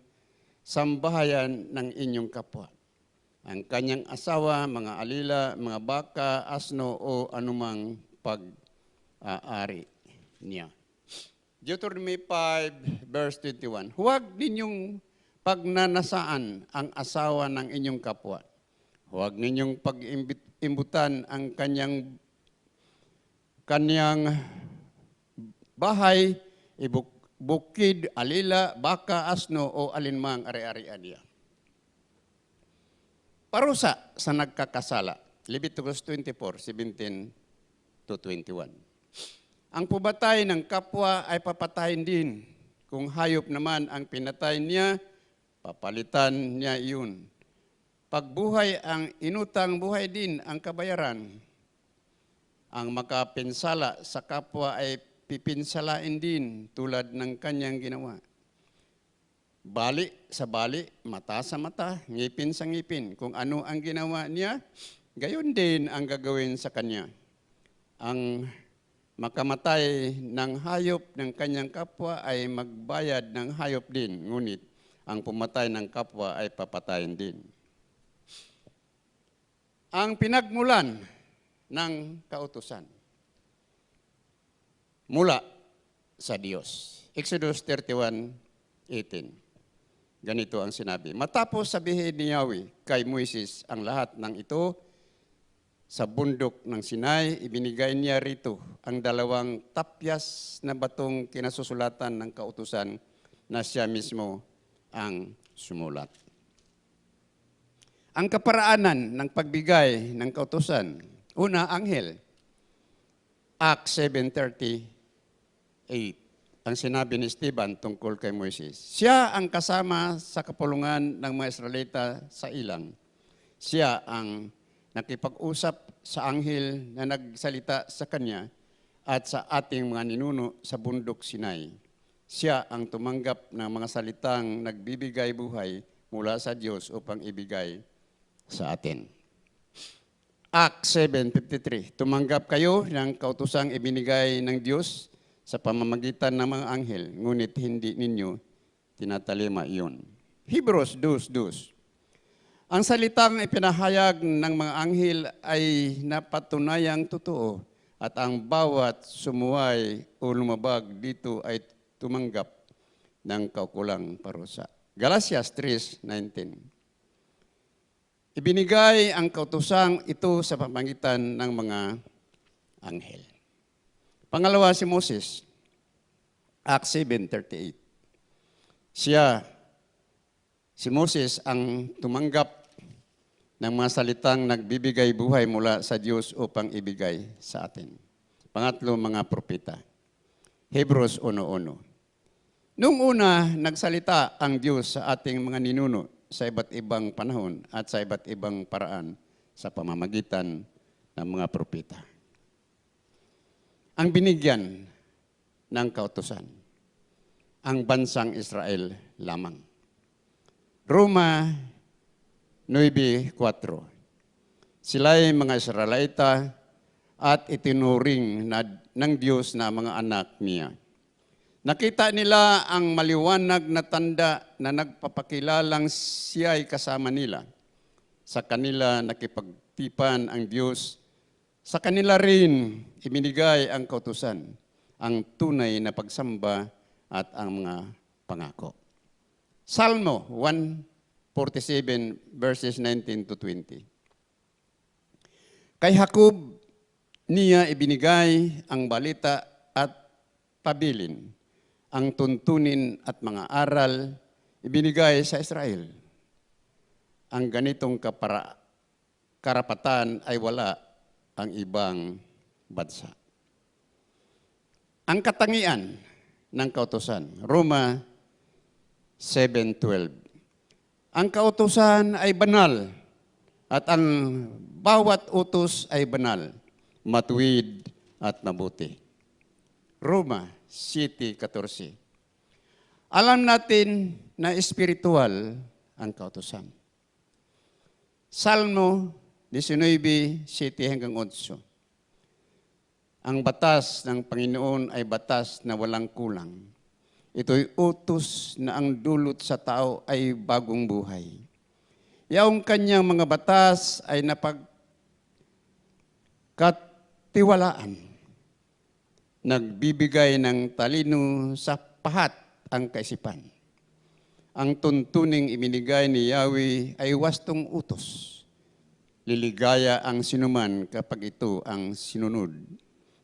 sambahayan ng inyong kapwa. Ang kanyang asawa, mga alila, mga baka, asno o anumang pag-aari niya. Deuteronomy 5:21. Huwag ninyong pagnanasaan ang asawa ng inyong kapwa. Huwag ninyong pag-imbutan ang kanyang bahay, bukid, alila, baka, asno o alinmang ari-arian niya. Parusa sa nagkakasala, Leviticus 24:17-21. Ang pumatay ng kapwa ay papatayin din. Kung hayop naman ang pinatay niya, papalitan niya iyon. Pagbuhay ang inutang, buhay din ang kabayaran. Ang makapinsala sa kapwa ay pipinsalain din tulad ng kanyang ginawa. Bali sa bali, mata sa mata, ngipin sa ngipin. Kung ano ang ginawa niya, gayon din ang gagawin sa kanya. Ang makamatay ng hayop ng kanyang kapwa ay magbayad ng hayop din, ngunit ang pumatay ng kapwa ay papatayin din. Ang pinagmulan ng kautusan mula sa Diyos. Exodus 31:18. Ganito ang sinabi. Matapos sabihin ni Yahweh kay Moises ang lahat ng ito, sa bundok ng Sinai, ibinigay niya rito ang 2 tapyas na batong kinasusulatan ng kautusan na siya mismo ang sumulat. Ang kaparaanan ng pagbigay ng kautusan. Una, anghel. Acts 7:38. Ang sinabi ni Stephen tungkol kay Moises. Siya ang kasama sa kapulungan ng mga Israelita sa ilang. Siya ang nakipag-usap sa anghel na nagsalita sa kanya at sa ating mga ninuno sa bundok Sinai. Siya ang tumanggap ng mga salitang nagbibigay buhay mula sa Diyos upang ibigay sa atin. Acts 7:53. Tumanggap kayo ng kautusang ibinigay ng Diyos sa pamamagitan ng mga anghel, ngunit hindi ninyo tinatalima iyon. Hebrews 2:2. Ang salitang ipinahayag ng mga anghel ay napatunayang totoo at ang bawat sumuway o lumabag dito ay tumanggap ng kaukulang parusa. Galatians 3:19. Ibinigay ang kautusang ito sa pamamagitan ng mga anghel. Pangalawa si Moses, Acts 7:38. Si Moses ang tumanggap ng mga salitang nagbibigay buhay mula sa Diyos upang ibigay sa atin. Pangatlo, mga propeta. Hebrews 1:1. Noong una, nagsalita ang Diyos sa ating mga ninuno sa iba't ibang panahon at sa iba't ibang paraan sa pamamagitan ng mga propeta. ang binigyan ng kautusan, ang bansang Israel lamang. Roma 9:4. Sila'y mga Israelita at itinuring ng Diyos na mga anak niya. Nakita nila ang maliwanag na tanda na nagpapakilalang siya'y kasama nila. Sa kanila nakipagtipan ang Diyos. Sa kanila rin ibinigay ang kautusan, ang tunay na pagsamba at ang mga pangako. Salmo 147 verses 19 to 20. Kay Jacob niya ibinigay ang balita at pabilin, ang tuntunin at mga aral ibinigay sa Israel. Ang ganitong karapatan ay wala ang ibang bansa. Ang katangian ng kautusan, Roma 7:12. Ang kautusan ay banal at ang bawat utos ay banal, matuwid at mabuti. Roma 7:14. Alam natin na espiritual ang kautusan. Salmo 19:7-8. Ang batas ng Panginoon ay batas na walang kulang. Ito'y utos na ang dulot sa tao ay bagong buhay. Yaong kanyang mga batas ay napagkatiwalaan. Nagbibigay ng talino sa pahat ang kaisipan. Ang tuntuning ibinigay ni Yahweh ay wastong utos. Liligaya ang sinuman kapag ito ang sinunod.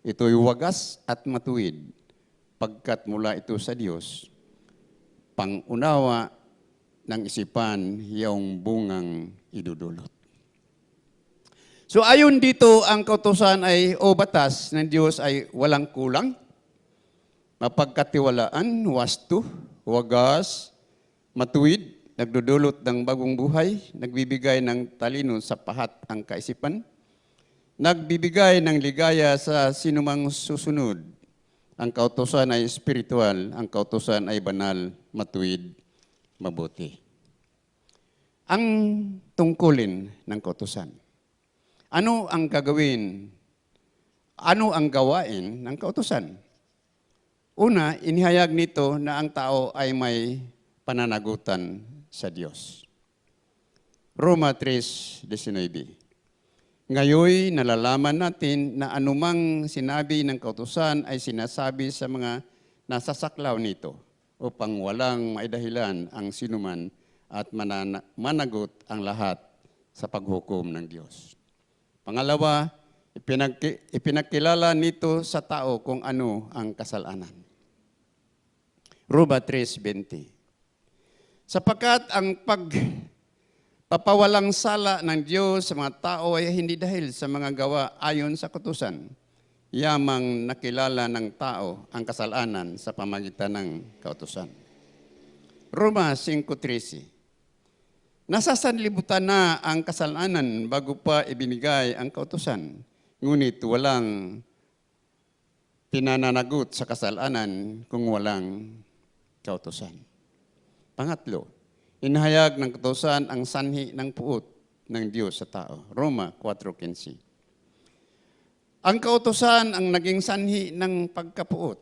Ito'y wagas at matuwid, pagkat mula ito sa Diyos, pangunawa ng isipan yung bungang idudulot. So ayon dito, ang kautusan ay o batas ng Diyos ay walang kulang, mapagkatiwalaan, wasto, wagas, matuwid, nagdudulot ng bagong buhay, nagbibigay ng talino sa pahat ang kaisipan, nagbibigay ng ligaya sa sinumang susunod. Ang kautusan ay spiritual, ang kautusan ay banal, matuwid, mabuti. Ang tungkulin ng kautusan. Ano ang gagawin? Ano ang gawain ng kautusan? Una, inihayag nito na ang tao ay may pananagutan sa Diyos. Roma 3:19. Ngayoy nalalaman natin na anumang sinabi ng kautusan ay sinasabi sa mga nasasaklaw nito upang walang maidahilan ang sinuman at managot ang lahat sa paghukom ng Diyos. Pangalawa, ipinakilala nito sa tao kung ano ang kasalanan. Roma 3:20. Sapagkat ang pagpapawalang sala ng Diyos sa mga tao ay hindi dahil sa mga gawa ayon sa kautusan. Yamang nakilala ng tao ang kasalanan sa pamagitan ng kautusan. Roma 5:13. Nasasanlibutan na ang kasalanan bago pa ibinigay ang kautusan. Ngunit walang pinananagot sa kasalanan kung walang kautusan. Pangatlo, inahayag ng kautusan ang sanhi ng puot ng Diyos sa tao. Roma 4:15. Ang kautusan ang naging sanhi ng pagkapuot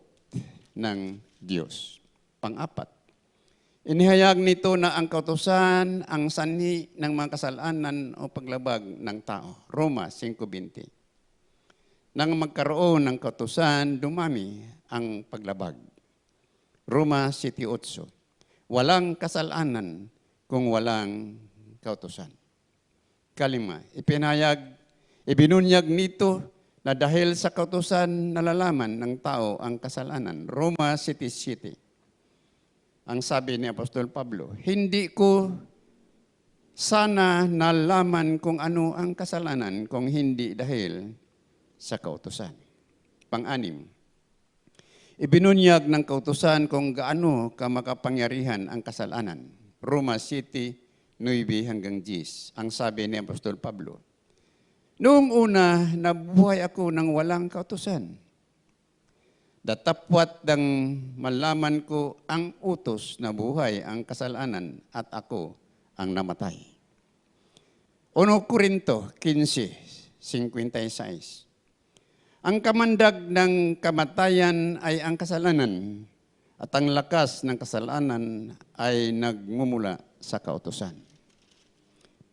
ng Diyos. Pang-apat, inihayag nito na ang kautusan ang sanhi ng mga kasalanan o paglabag ng tao. Roma 5:20. Nang magkaroon ng kautusan, dumami ang paglabag. Roma 7:8. Walang kasalanan kung walang kautusan. Kalima, ibinunyag nito na dahil sa kautusan nalalaman ng tao ang kasalanan. Roma 7:7. Ang sabi ni Apostol Pablo, hindi ko sana nalaman kung ano ang kasalanan kung hindi dahil sa kautusan. Pang-anim, ibinunyag ng kautusan kung gaano ka makapangyarihan ang kasalanan. Roma 7:9-10. Ang sabi ni Apostol Pablo, noong una, nabuhay ako ng walang kautusan. Datapwat dang malaman ko ang utos na buhay ang kasalanan at ako ang namatay. 1 Corinto 15:56. Ang kamandag ng kamatayan ay ang kasalanan at ang lakas ng kasalanan ay nagmumula sa kautusan.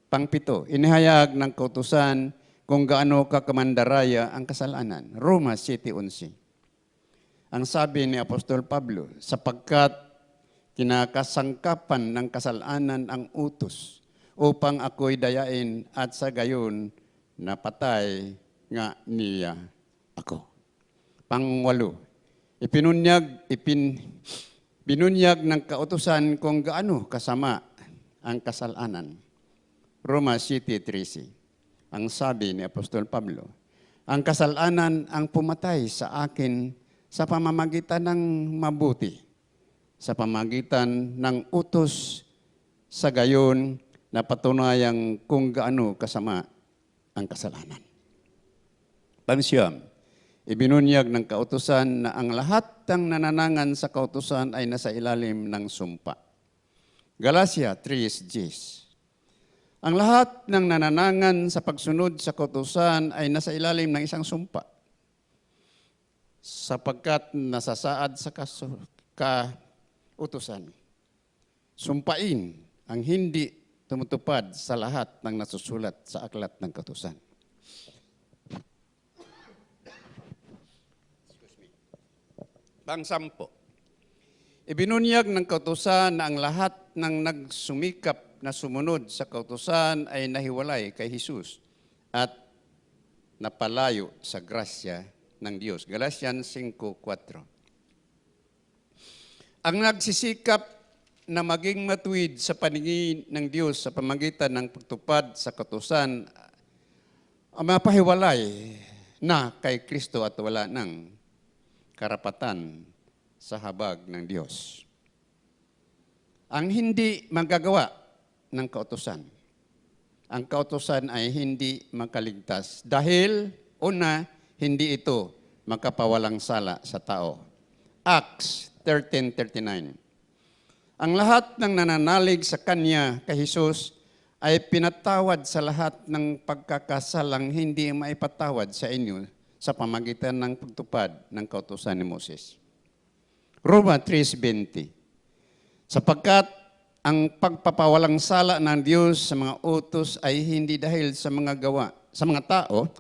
Pangpito, inihayag ng kautusan kung gaano kakamandaraya ang kasalanan. Roma 7:11. Ang sabi ni Apostol Pablo, sapagkat kinakasangkapan ng kasalanan ang utos upang ako'y dayain at sa gayon napatay nga niya ako. Pangwalo, binunyag ng kautusan kung gaano kasama ang kasalanan. Roma 7:13. Ang sabi ni Apostol Pablo, ang kasalanan ang pumatay sa akin sa pamamagitan ng mabuti, sa pamamagitan ng utos, sa gayon na patunayang kung gaano kasama ang kasalanan. Pansiyam, ibinunyag ng kautusan na ang lahat ng nananangan sa kautusan ay nasa ilalim ng sumpa. Galatia 3:10. Ang lahat ng nananangan sa pagsunod sa kautusan ay nasa ilalim ng isang sumpa, sapagkat nasasaad sa kautusan. Sumpain ang hindi tumutupad sa lahat ng nasusulat sa aklat ng kautusan. Pangsampo, ibinunyag ng kautusan na ang lahat ng nagsumikap na sumunod sa kautusan ay nahiwalay kay Jesus at napalayo sa grasya ng Diyos. Galatians 5:4. Ang nagsisikap na maging matuwid sa paningin ng Diyos sa pamamagitan ng pagtupad sa kautusan, mapahiwalay na kay Kristo at wala ng karapatan sa habag ng Diyos. Ang hindi magagawa ng kautusan. Ang kautusan ay hindi makaligtas dahil una, hindi ito makapawalang sala sa tao. Acts 13:39. Ang lahat ng nananalig sa Kanya kay Jesus ay pinatawad sa lahat ng pagkakasalang hindi maipatawad sa inyo sa pamagitan ng pagtupad ng kautusan ni Moses. Roma 3:20. Sapagkat ang pagpapawalang sala ng Diyos sa mga utos ay hindi dahil sa mga gawa, sa mga tao,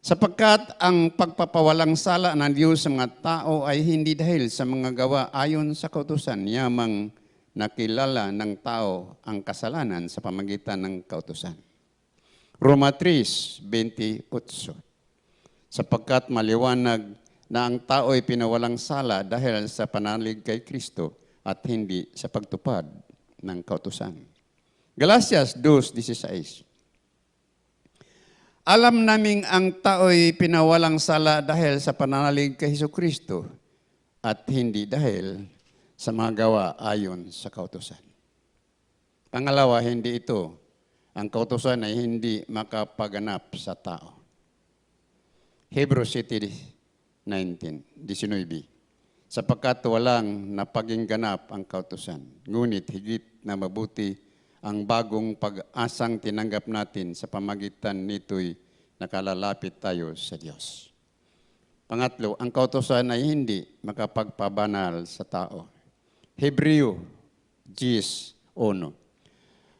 sapagkat ang pagpapawalang sala ng Diyos sa mga tao ay hindi dahil sa mga gawa ayon sa kautusan, yamang nakilala ng tao ang kasalanan sa pamagitan ng kautusan. Roma 3:28. Sapagkat maliwanag na ang tao ay pinawalang sala dahil sa panalig kay Kristo at hindi sa pagtupad ng kautusan. Galatians 2:16. Alam naming ang tao'y pinawalang sala dahil sa pananalig kay Jesucristo at hindi dahil sa mga gawa ayon sa kautusan. Pangalawa, hindi ito. Ang kautusan ay hindi makapaganap sa tao. Hebrews 19:19. Sapagkat walang napaging ganap ang kautusan, ngunit higit na mabuti ang bagong pag-asang tinanggap natin sa pamagitan nito'y nakalalapit tayo sa Diyos. Pangatlo, ang kautusan ay hindi makapagpabanal sa tao. Hebreo 10:1.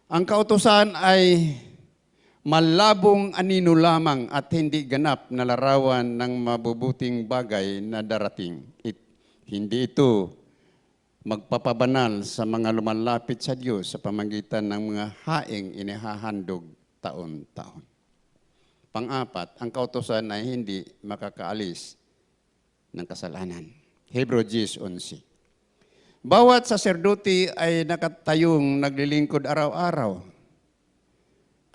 Ang kautusan ay malabong anino lamang at hindi ganap na larawan ng mabubuting bagay na darating. Hindi ito magpapabanal sa mga lumalapit sa Diyos sa pamamagitan ng mga haing inihahandog taon-taon. Pang-apat, ang kautusan ay hindi makakaalis ng kasalanan. Hebreo 10:11. Bawat saserdote ay nakatayong naglilingkod araw-araw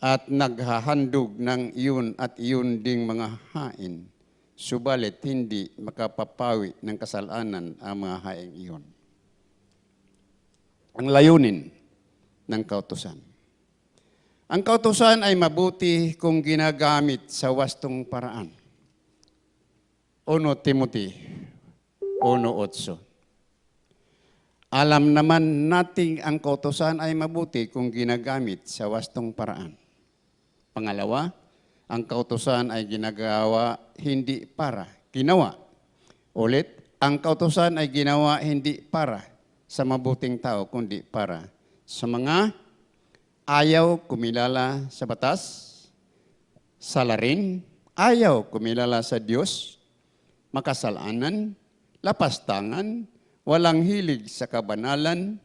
at naghahandog ng iyon at iyon ding mga hain. Subalit hindi makapapawi ng kasalanan ang mga haing iyon. Ang layunin ng kautusan. Ang kautusan ay mabuti kung ginagamit sa wastong paraan. 1 Timothy 1:8. Alam naman nating ang kautusan ay mabuti kung ginagamit sa wastong paraan. Pangalawa, ang kautusan ay ginawa. Ulit, ang kautusan ay ginawa hindi para sa mabuting tao, kundi para sa mga ayaw kumilala sa batas, salarin, ayaw kumilala sa Diyos, makasalanan, lapastangan, walang hilig sa kabanalan,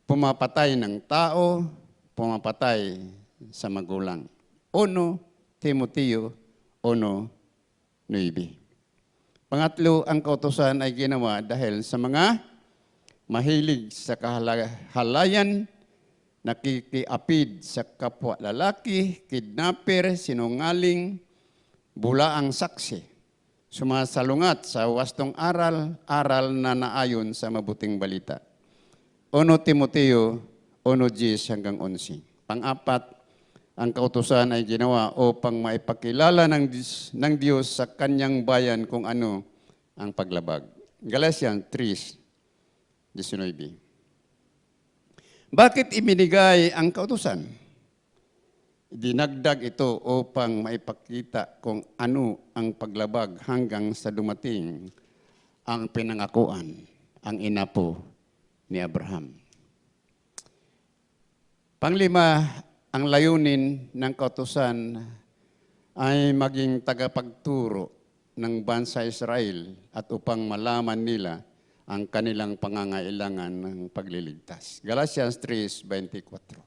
pumapatay ng tao, pumapatay sa magulang. 1 Timoteo 1:9. Pangatlo, ang kautusan ay ginawa dahil sa mga mahilig sa kahalayan, nakikiapid sa kapwa lalaki, kidnapper, sinungaling, bulaang saksi, sumasalungat sa wastong aral na naayon sa mabuting balita. 1 Timoteo 1:10-11. Pang-apat, ang kautusan ay ginawa upang maipakilala ng Diyos sa kanyang bayan kung ano ang paglabag. Galatians 3:19. Bakit ibinigay ang kautusan? Dinagdag ito upang maipakita kung ano ang paglabag hanggang sa dumating ang pinangakuan, ang inapo ni Abraham. Panglima, ang layunin ng kautusan ay maging tagapagturo ng bansa Israel at upang malaman nila ang kanilang pangangailangan ng pagliligtas. Galatians 3:24.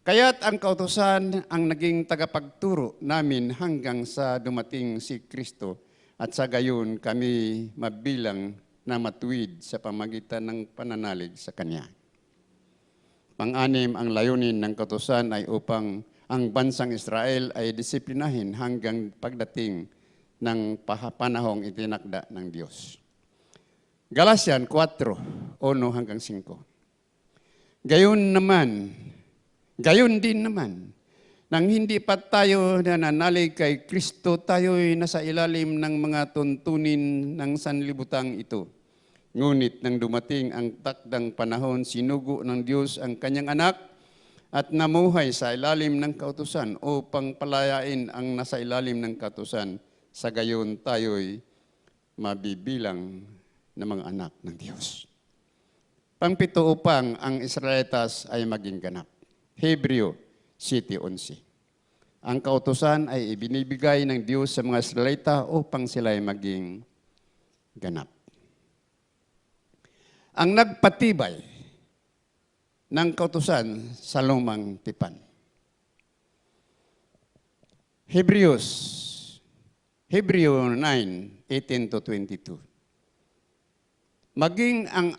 Kaya't ang kautusan ang naging tagapagturo namin hanggang sa dumating si Kristo at sa gayon kami mabilang na matuwid sa pamagitan ng pananalig sa Kanya. Pang-anim, ang layunin ng kautusan ay upang ang bansang Israel ay disiplinahin hanggang pagdating ng panahong itinakda ng Diyos. Galatians 4:1-5. Gayon din naman, nang hindi pa tayo nananalig kay Kristo, tayo'y nasa ilalim ng mga tuntunin ng sanlibutang ito. Ngunit nang dumating ang takdang panahon, sinugo ng Diyos ang kanyang anak at namuhay sa ilalim ng kautusan upang palayain ang nasa ilalim ng kautusan. Sa gayon tayo'y mabibilang na mga anak ng Diyos. Pangpito, upang ang Israelitas ay maging ganap. Hebreo 7:11. Ang kautusan ay ibinibigay ng Diyos sa mga Israelita upang sila ay maging ganap. Ang nagpatibay ng kautusan sa lumang tipan. Hebreo 9:18-22. Maging ang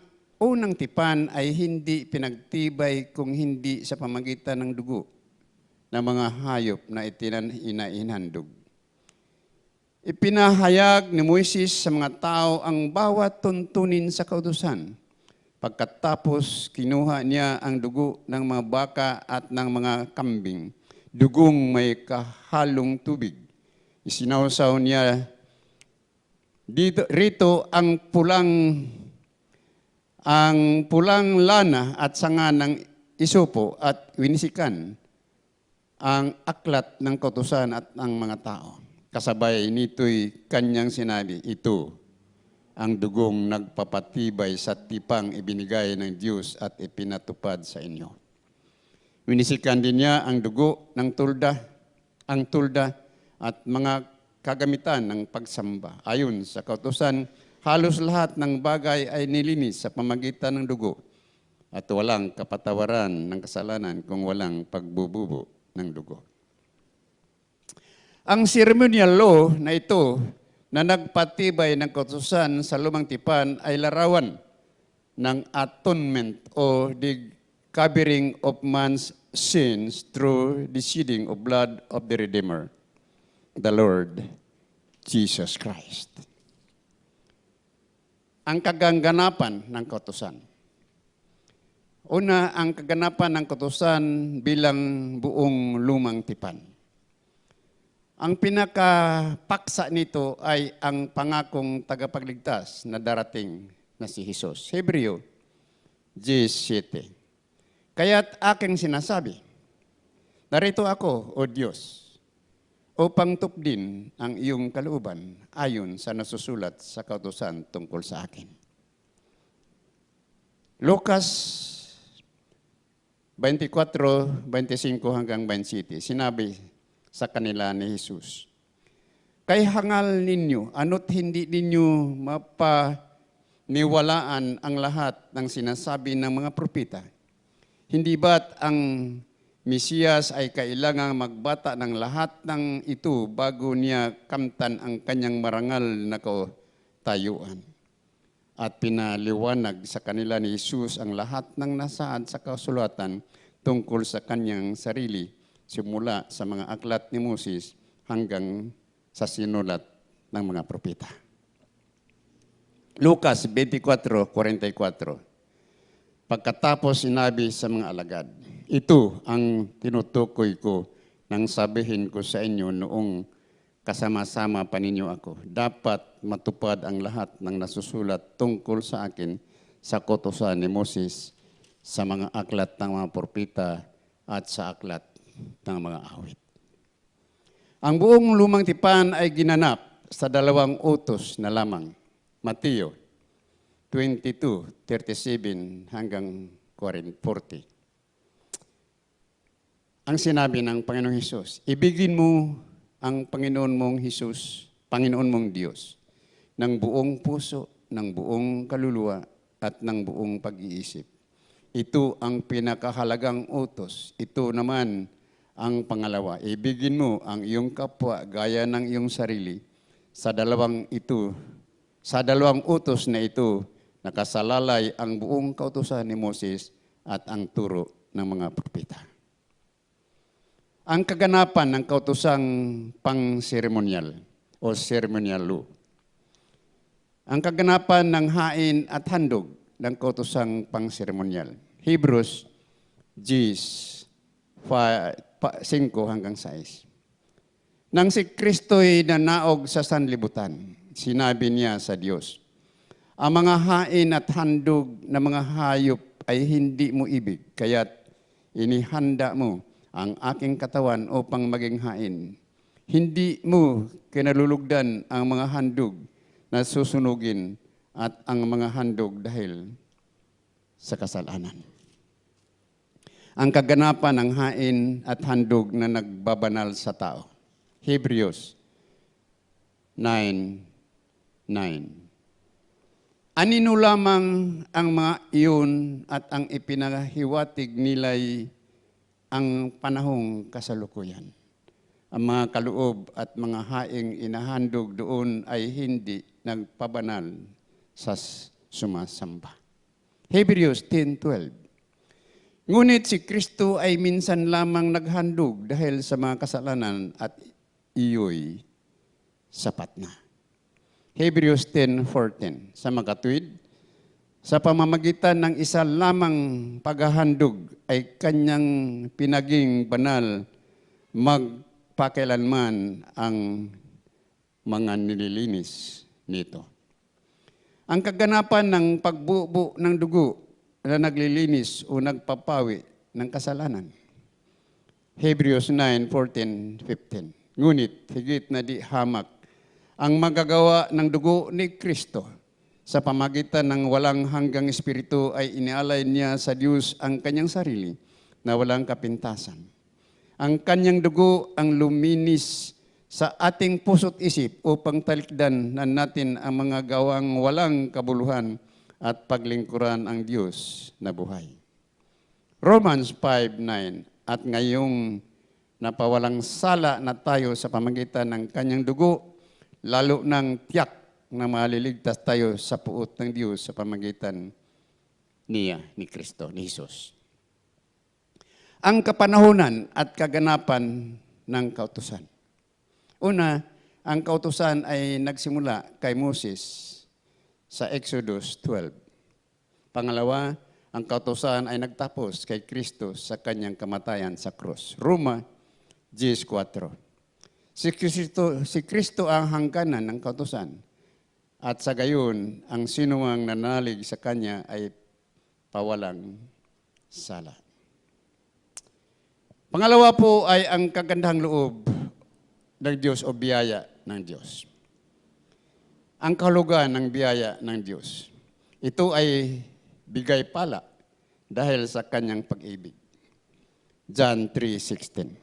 unang tipan ay hindi pinagtibay kung hindi sa pamagitan ng dugo ng mga hayop na inainhandog. Ipinahayag ni Moises sa mga tao ang bawat tuntunin sa kautusan. Pagkatapos, kinuha niya ang dugo ng mga baka at ng mga kambing, dugong may kahalong tubig. Isinawsaw niya rito ang pulang lana at sanga ng isopo at winisikan ang aklat ng kautusan at ang mga tao. Kasabay nito'y kanyang sinabi, ito ang dugong nagpapatibay sa tipang ibinigay ng Diyos at ipinatupad sa inyo. Winisikan din niya ang dugo ng tulda at mga kagamitan ng pagsamba. Ayon sa kautusan, halos lahat ng bagay ay nilinis sa pamagitan ng dugo at walang kapatawaran ng kasalanan kung walang pagbububo ng dugo. Ang ceremonial law na ito na nagpatibay ng kautusan sa lumang tipan ay larawan ng atonement o the covering of man's sins through the shedding of blood of the Redeemer, the Lord Jesus Christ. Ang kaganapan ng kautusan. Una, ang kaganapan ng kautusan bilang buong lumang tipan. Ang pinakapaksa nito ay ang pangakong tagapagligtas na darating na si Jesus. Hebreo 10:7. Kaya't aking sinasabi, narito ako, O Diyos, upang tupdin ang iyong kalooban ayon sa nasusulat sa kautusan tungkol sa akin. Lucas 24:25 hanggang 27, sinabi sa kanila ni Jesus, kay hangal ninyo, ano't hindi ninyo mapaniwalaan ang lahat ng sinasabi ng mga propeta? Hindi ba't ang Mesiyas ay kailangang magbata ng lahat ng ito bago niya kamtan ang kanyang marangal na katayuan? At pinaliwanag sa kanila ni Jesus ang lahat ng nasaad sa kasulatan tungkol sa kanyang sarili, simula sa mga aklat ni Moses hanggang sa sinulat ng mga propeta. Lucas 24:44. Pagkatapos sinabi sa mga alagad, ito ang tinutukoy ko nang sabihin ko sa inyo noong kasama-sama pa ninyo ako. Dapat matupad ang lahat ng nasusulat tungkol sa akin sa kautusan ni Moses, sa mga aklat ng mga propeta at sa aklat ng mga awit. Ang buong lumang tipan ay ginanap sa 2 utos na lamang. Mateo 22:37 hanggang 40. Ang sinabi ng Panginoong Hesus, ibigin mo ang Panginoon mong Hesus, Panginoon mong Diyos, ng buong puso, ng buong kaluluwa, at ng buong pag-iisip. Ito ang pinakahalagang utos. Ito naman ang pangalawa. Ibigin mo ang iyong kapwa gaya ng iyong sarili. Sa dalawang utos na ito, nakasalalay ang buong kautusan ni Moses at ang turo ng mga propeta. Ang kaganapan ng kautusang pang-seremonyal o ceremonial law. Ang kaganapan ng hain at handog ng kautusang pang-seremonyal. Hebrews 10:5 hanggang 6. Nang si Kristo'y nanaog sa sanlibutan, sinabi niya sa Diyos, ang mga hain at handog na mga hayop ay hindi mo ibig, kaya't inihanda mo ang aking katawan upang maging hain. Hindi mo kinalulugdan ang mga handog na susunugin at ang mga handog dahil sa kasalanan. Ang kaganapan ng hain at handog na nagbabanal sa tao. Hebrews 9:9. Anino lamang ang mga iyon at ang ipinahiwatig nila'y ang panahong kasalukuyan. Ang mga kaloob at mga haing inahandog doon ay hindi nagpabanal sa sumasamba. Hebrews 10:12. Ngunit si Kristo ay minsan lamang naghandog dahil sa mga kasalanan at iyo'y sapat na. Hebrews 10:14. Sa makatuwid, sa pamamagitan ng isa lamang paghahandog ay kanyang pinaging banal magpakailanman ang mga nililinis nito. Ang kaganapan ng pagbubo ng dugo na naglilinis o nagpapawi ng kasalanan. Hebrews 9:14-15. Ngunit higit na di hamak ang magagawa ng dugo ni Kristo. Sa pamagitan ng walang hanggang espiritu ay inialay niya sa Diyos ang kanyang sarili na walang kapintasan. Ang kanyang dugo ang luminis sa ating puso't isip upang talikdan natin ang mga gawang walang kabuluhan at paglingkuran ang Diyos na buhay. Romans 5:9. At ngayong napawalang sala na tayo sa pamagitan ng kanyang dugo, lalo ng tiyak na maliligtas tayo sa puot ng Diyos sa pamagitan niya, ni Kristo, ni Jesus. Ang kapanahunan at kaganapan ng kautusan. Una, ang kautusan ay nagsimula kay Moses sa Exodus 12. Pangalawa, ang kautusan ay nagtapos kay Kristo sa kanyang kamatayan sa krus. Roma 10:4. Si Kristo ang hangganan ng kautusan. At sa gayon, ang sinumang nanalig sa Kanya ay pawalang sala. Pangalawa po ay ang kagandahang loob ng Diyos o biyaya ng Diyos. Ang kahulugan ng biyaya ng Diyos. Ito ay bigay pala dahil sa Kanyang pag-ibig. John 3:16.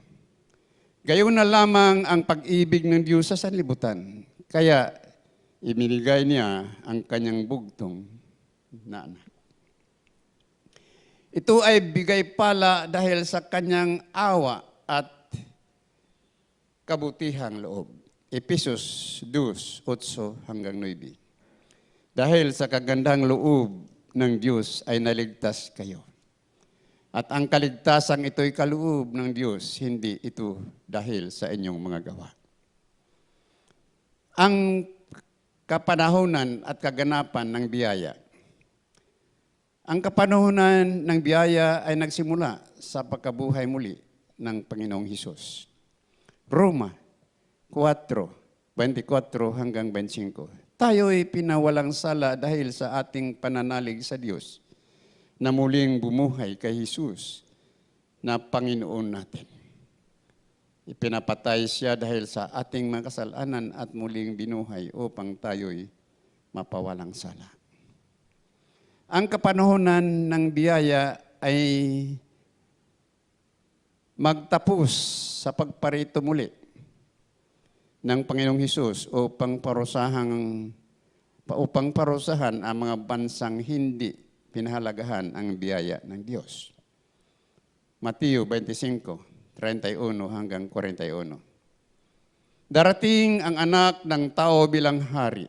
Gayon na lamang ang pag-ibig ng Diyos sa sanlibutan. Kaya ibinigay niya ang Kanyang bugtong na anak. Ito ay bigay pala dahil sa Kanyang awa at kabutihang loob. Efesos 2:8-9. Dahil sa kagandang loob ng Diyos ay naligtas kayo. At ang kaligtasang ito'y kaloob ng Diyos, hindi ito dahil sa inyong mga gawa. Ang kapanahunan at kaganapan ng biyaya. Ang kapanahunan ng biyaya ay nagsimula sa pagkabuhay muli ng Panginoong Hesus. Roma 4:24-25. Tayo'y pinawalang sala dahil sa ating pananalig sa Diyos na muling bumuhay kay Hesus na Panginoon natin. Ipinapatay siya dahil sa ating mga kasalanan at muling binuhay upang tayo'y mapawalang sala. Ang kapanahunan ng biyaya ay magtapos sa pagparito muli ng Panginoong Hesus upang parusahan ang mga bansang hindi pinahalagahan ang biyaya ng Diyos. Mateo 25:31-41. Darating ang anak ng tao bilang hari,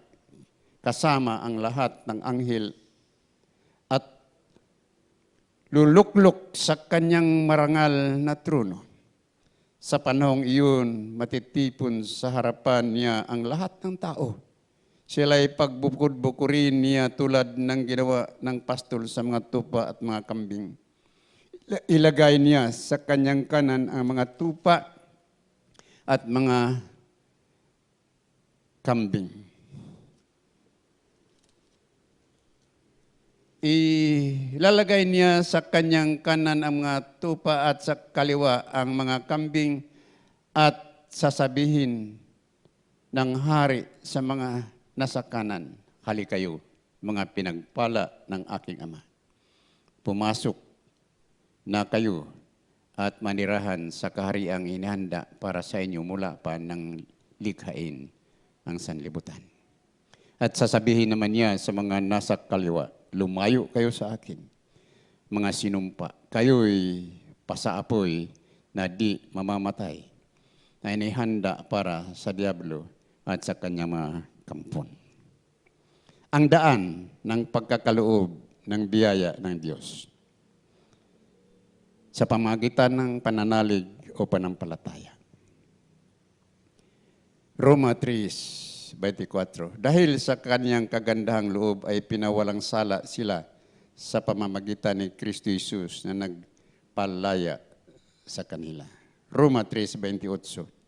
kasama ang lahat ng anghel at luluklok sa kanyang marangal na trono. Sa panahong iyon, matitipon sa harapan niya ang lahat ng tao. Sila'y pagbukod-bukurin niya tulad ng ginawa ng pastol sa mga tupa at mga kambing. Ilagay niya sa kanyang kanan ang mga tupa at mga kambing. Ilalagay niya sa kanyang kanan ang mga tupa at sa kaliwa ang mga kambing at sasabihin ng hari sa mga nasa kanan, hali kayo, mga pinagpala ng aking Ama. Pumasok na kayo at manirahan sa kahariang inihanda para sa inyo mula pa ng likhain ang sanlibutan. At sasabihin naman niya sa mga nasa kaliwa, lumayo kayo sa akin, mga sinumpa, kayo'y pasaapoy na di mamamatay, na inihanda para sa diablo at sa kanyang mga kampon. Ang daan ng pagkakaloob ng biyaya ng Diyos sa pamagitan ng pananalig o panampalataya. Roma 3:24. Dahil sa kanyang kagandahang loob ay pinawalang sala sila sa pamamagitan ni Kristo Jesus na nagpalaya sa kanila. Roma 3:28.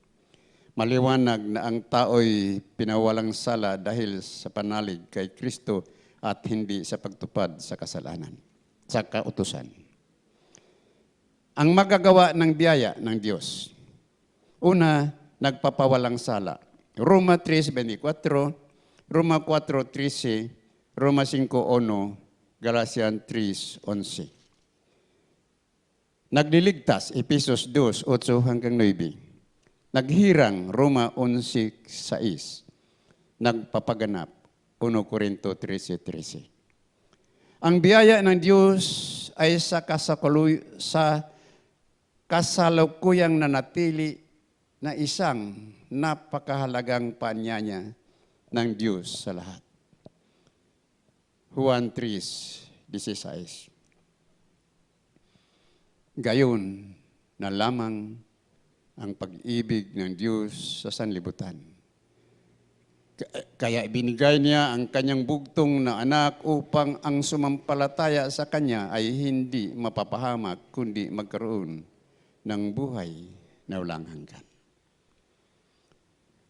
Maliwanag na ang tao'y pinawalang sala dahil sa panalig kay Kristo at hindi sa pagtupad sa kasalanan, sa kautusan. Ang magagawa ng biyaya ng Diyos. Una, nagpapawalang sala. Roma 3:24, Roma 4:13, Roma 5:1, Galatians 3:11. Nagliligtas, Efesos 2:8-9. Naghirang, Roma 11:6. Nagpapaganap, 1 Corinto 13:13. Ang biyaya ng Diyos ay sa kasalukuyang nanatili na isang napakahalagang paanyaya ng Diyos sa lahat. Juan 3:16. Gayon na lamang ang pag-ibig ng Diyos sa sanlibutan. Kaya ibinigay niya ang kanyang bugtong na anak upang ang sumampalataya sa kanya ay hindi mapapahamak kundi magkaroon ng buhay na walang hanggan.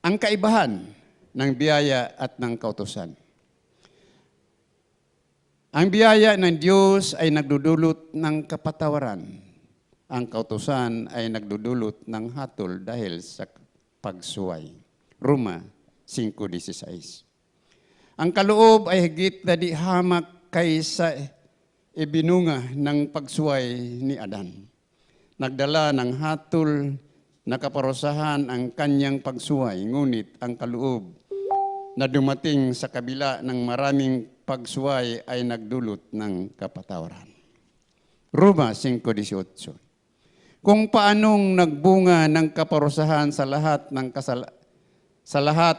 Ang kaibahan ng biyaya at ng kautusan. Ang biyaya ng Diyos ay nagdudulot ng kapatawaran. Ang kautusan ay nagdudulot ng hatol dahil sa pagsuway. Roma 5:16. Ang kaloob ay higit na di hamak kaysa ibinunga ng pagsuway ni Adan. Nagdala ng hatol na kaparusahan ang kanyang pagsuway, ngunit ang kaloob na dumating sa kabila ng maraming pagsuway ay nagdulot ng kapatawaran. Roma 5:18. Kung paanong nagbunga ng kaparusahan sa lahat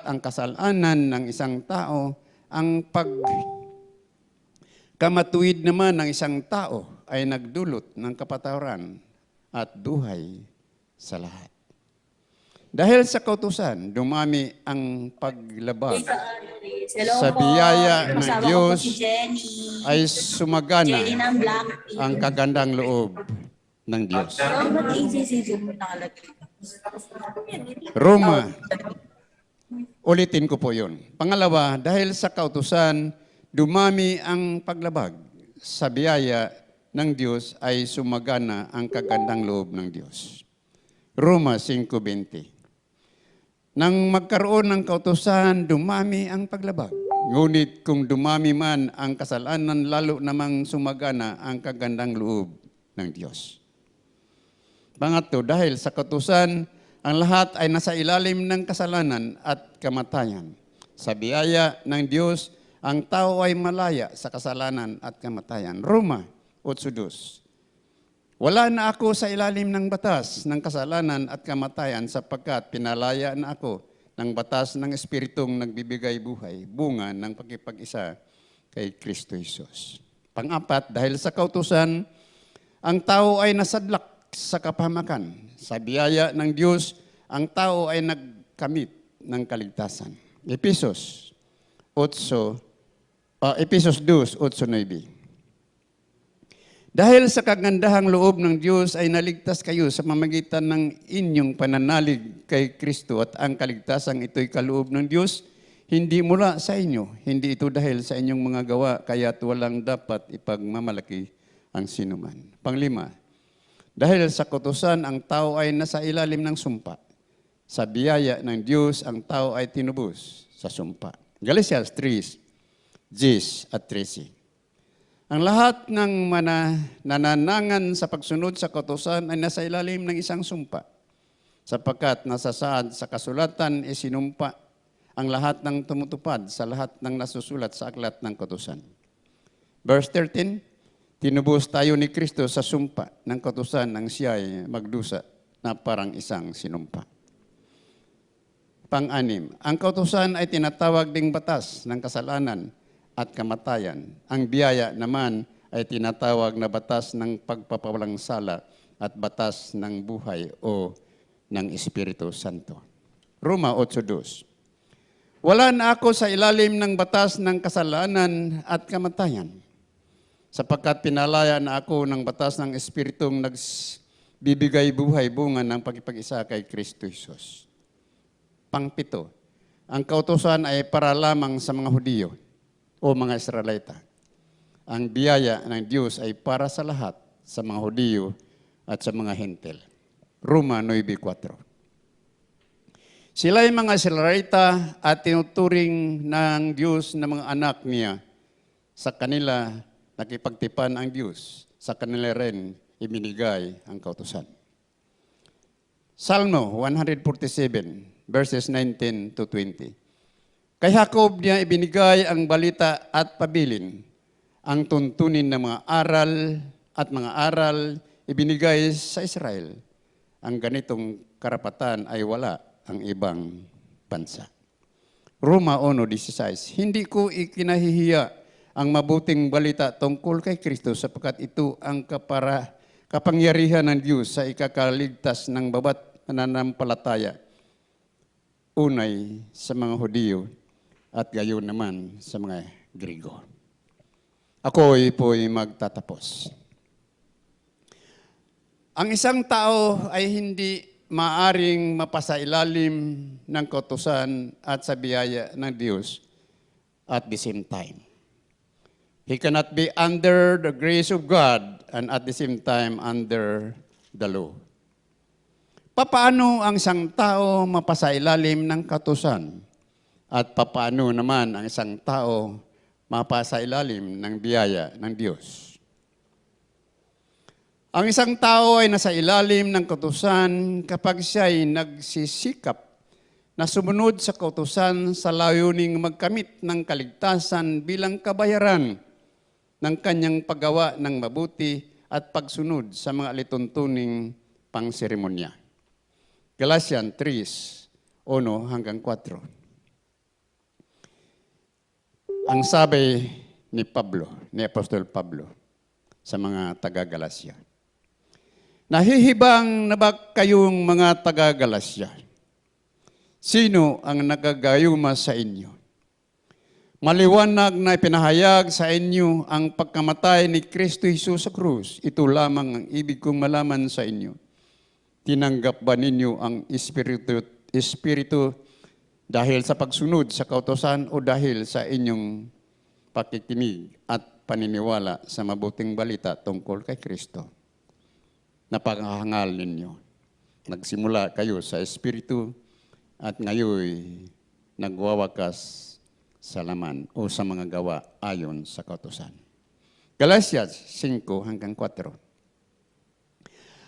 ang kasalanan ng isang tao, ang pagkamatuwid naman ng isang tao ay nagdulot ng kapatawaran at buhay sa lahat. Dahil sa kautusan, dumami ang paglabag. Sa biyaya ng Diyos ay sumagana ang kagandang loob ng Diyos. Roma, ulitin ko po yun. Pangalawa, dahil sa kautusan, dumami ang paglabag. Sa biyaya ng Diyos ay sumagana ang kagandang loob ng Diyos. Roma 5:20. Nang magkaroon ng kautusan, dumami ang paglabag. Ngunit kung dumami man ang kasalanan, lalo namang sumagana ang kagandang loob ng Diyos. Pangatlo, dahil sa kautusan, ang lahat ay nasa ilalim ng kasalanan at kamatayan. Sa biyaya ng Diyos, ang tao ay malaya sa kasalanan at kamatayan. Roma 8:2. Wala na ako sa ilalim ng batas ng kasalanan at kamatayan sapagkat pinalaya na ako ng batas ng Espiritong nagbibigay buhay, bunga ng pagkipag-isa kay Kristo Jesus. Pang-apat, dahil sa kautusan, ang tao ay nasadlak sa kapahamakan. Sa biyaya ng Diyos, ang tao ay nagkamit ng kaligtasan. Epesos 2:8-9. Dahil sa kagandahang loob ng Diyos ay naligtas kayo sa mamagitan ng inyong pananalig kay Kristo at ang kaligtasang ito'y kaloob ng Diyos, hindi mula sa inyo, hindi ito dahil sa inyong mga gawa, kaya't walang dapat ipagmamalaki ang sinuman. Panglima, dahil sa kautusan ang tao ay nasa ilalim ng sumpa. Sa biyaya ng Diyos ang tao ay tinubos sa sumpa. Galatians 3:10-13. Ang lahat ng nananangan sa pagsunod sa kautusan ay nasa ilalim ng isang sumpa. Sapagkat nasasaad sa kasulatan isinumpa ang lahat ng tumutupad sa lahat ng nasusulat sa aklat ng kautusan. Verse 13, tinubos tayo ni Kristo sa sumpa ng kautusan nang siya ay magdusa na parang isang sinumpa. Pang-anim, ang kautusan ay tinatawag ding batas ng kasalanan at kamatayan. Ang biyaya naman ay tinatawag na batas ng pagpapawalang sala at batas ng buhay o ng Espiritu Santo. Roma 8:2. Wala na ako sa ilalim ng batas ng kasalanan at kamatayan, sapagkat pinalaya na ako ng batas ng Espiritong nagbibigay buhay, bunga ng pagkipag-isa kay Kristo Jesus. Pang-pito, ang kautusan ay para lamang sa mga Hudiyo o mga Israelita. Ang biyaya ng Diyos ay para sa lahat, sa mga Hudiyo at sa mga Hentil. Roma 9:4. Sila ay mga Israelita at tinuturing ng Diyos na mga anak niya. Sa kanila nakipagtipan ang Diyos. Sa kanila rin ibinigay ang kautusan. Salmo 147:19-20. Kay Jacob niya ibinigay ang balita at pabilin, ang tuntunin ng mga aral ibinigay sa Israel. Ang ganitong karapatan ay wala ang ibang bansa. Roma 1:16. Hindi ko ikinahihiya ang mabuting balita tungkol kay Kristo sapagkat ito ang kapangyarihan ng Diyos sa ikakaligtas ng bawat nananampalataya. Unay sa mga Hudiyo at gayon naman sa mga Grigo. Ako'y po'y magtatapos. Ang isang tao ay hindi maaring mapasailalim ng kautusan at sa biyaya ng Diyos at the same time. He cannot be under the grace of God and at the same time under the law. Papaano ang isang tao mapasailalim ng kautusan? At papaano naman ang isang tao mapasailalim ng biyaya ng Diyos? Ang isang tao ay nasa ilalim ng kautusan kapag siya ay nagsisikap na sumunod sa kautusan sa layuning magkamit ng kaligtasan bilang kabayaran ng kanyang paggawa ng mabuti at pagsunod sa mga lituntuning pangseremonya. Galatians 3:1-4. Ang sabi ni Apostol Pablo sa mga taga-Galasya, nahihibang na ba kayong mga taga-Galasya? Sino ang nagagayuma sa inyo? Maliwanag na ipinahayag sa inyo ang pagkamatay ni Kristo Jesus sa krus. Ito lamang ang ibig kong malaman sa inyo. Tinanggap ba ninyo ang Espiritu dahil sa pagsunod sa kautusan o dahil sa inyong pakikinig at paniniwala sa mabuting balita tungkol kay Kristo? Napakahangal ninyo. Nagsimula kayo sa Espiritu at ngayon nagwawakas sa laman o sa mga gawa ayon sa kautusan. Galatians 5:4.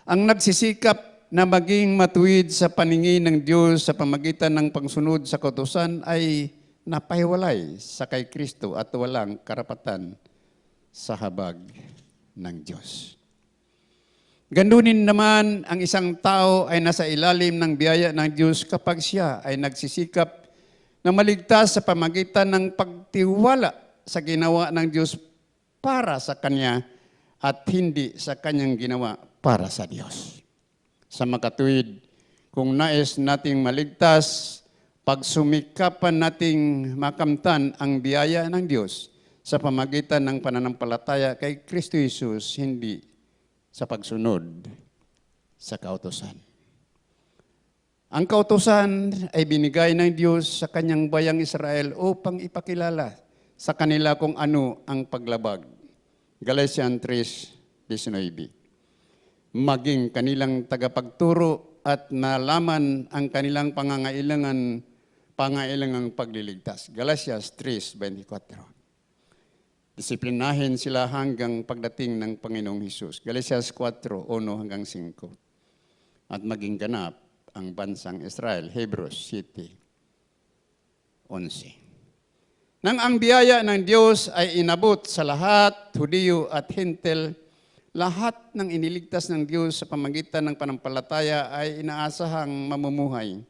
Ang nagsisikap na maging matuwid sa paningin ng Diyos sa pamagitan ng pagsunod sa kautusan ay napahiwalay sa kay Kristo at walang karapatan sa habag ng Diyos. Ganunin naman ang isang tao ay nasa ilalim ng biyaya ng Diyos kapag siya ay nagsisikap na maligtas sa pamagitan ng pagtiwala sa ginawa ng Diyos para sa Kanya at hindi sa Kanyang ginawa para sa Diyos. Sa makatuwid, kung nais nating maligtas, pagsumikapan nating makamtan ang biyaya ng Diyos sa pamagitan ng pananampalataya kay Kristo Jesus, hindi sa pagsunod sa kautusan. Ang kautusan ay binigay ng Diyos sa kanyang bayang Israel upang ipakilala sa kanila kung ano ang paglabag. Galatians 3:19. Maging kanilang tagapagturo at nalaman ang kanilang pangangailangang pagliligtas. Galatians 3:24. Disiplinahin sila hanggang pagdating ng Panginoong Hesus. Galatians 4:1-5. At maging ganap ang bansang Israel. Hebrews 7:11. Nang ang biyaya ng Diyos ay inabot sa lahat, Hudiyo at Hintil, lahat ng iniligtas ng Diyos sa pamagitan ng panampalataya ay inaasahang mamumuhay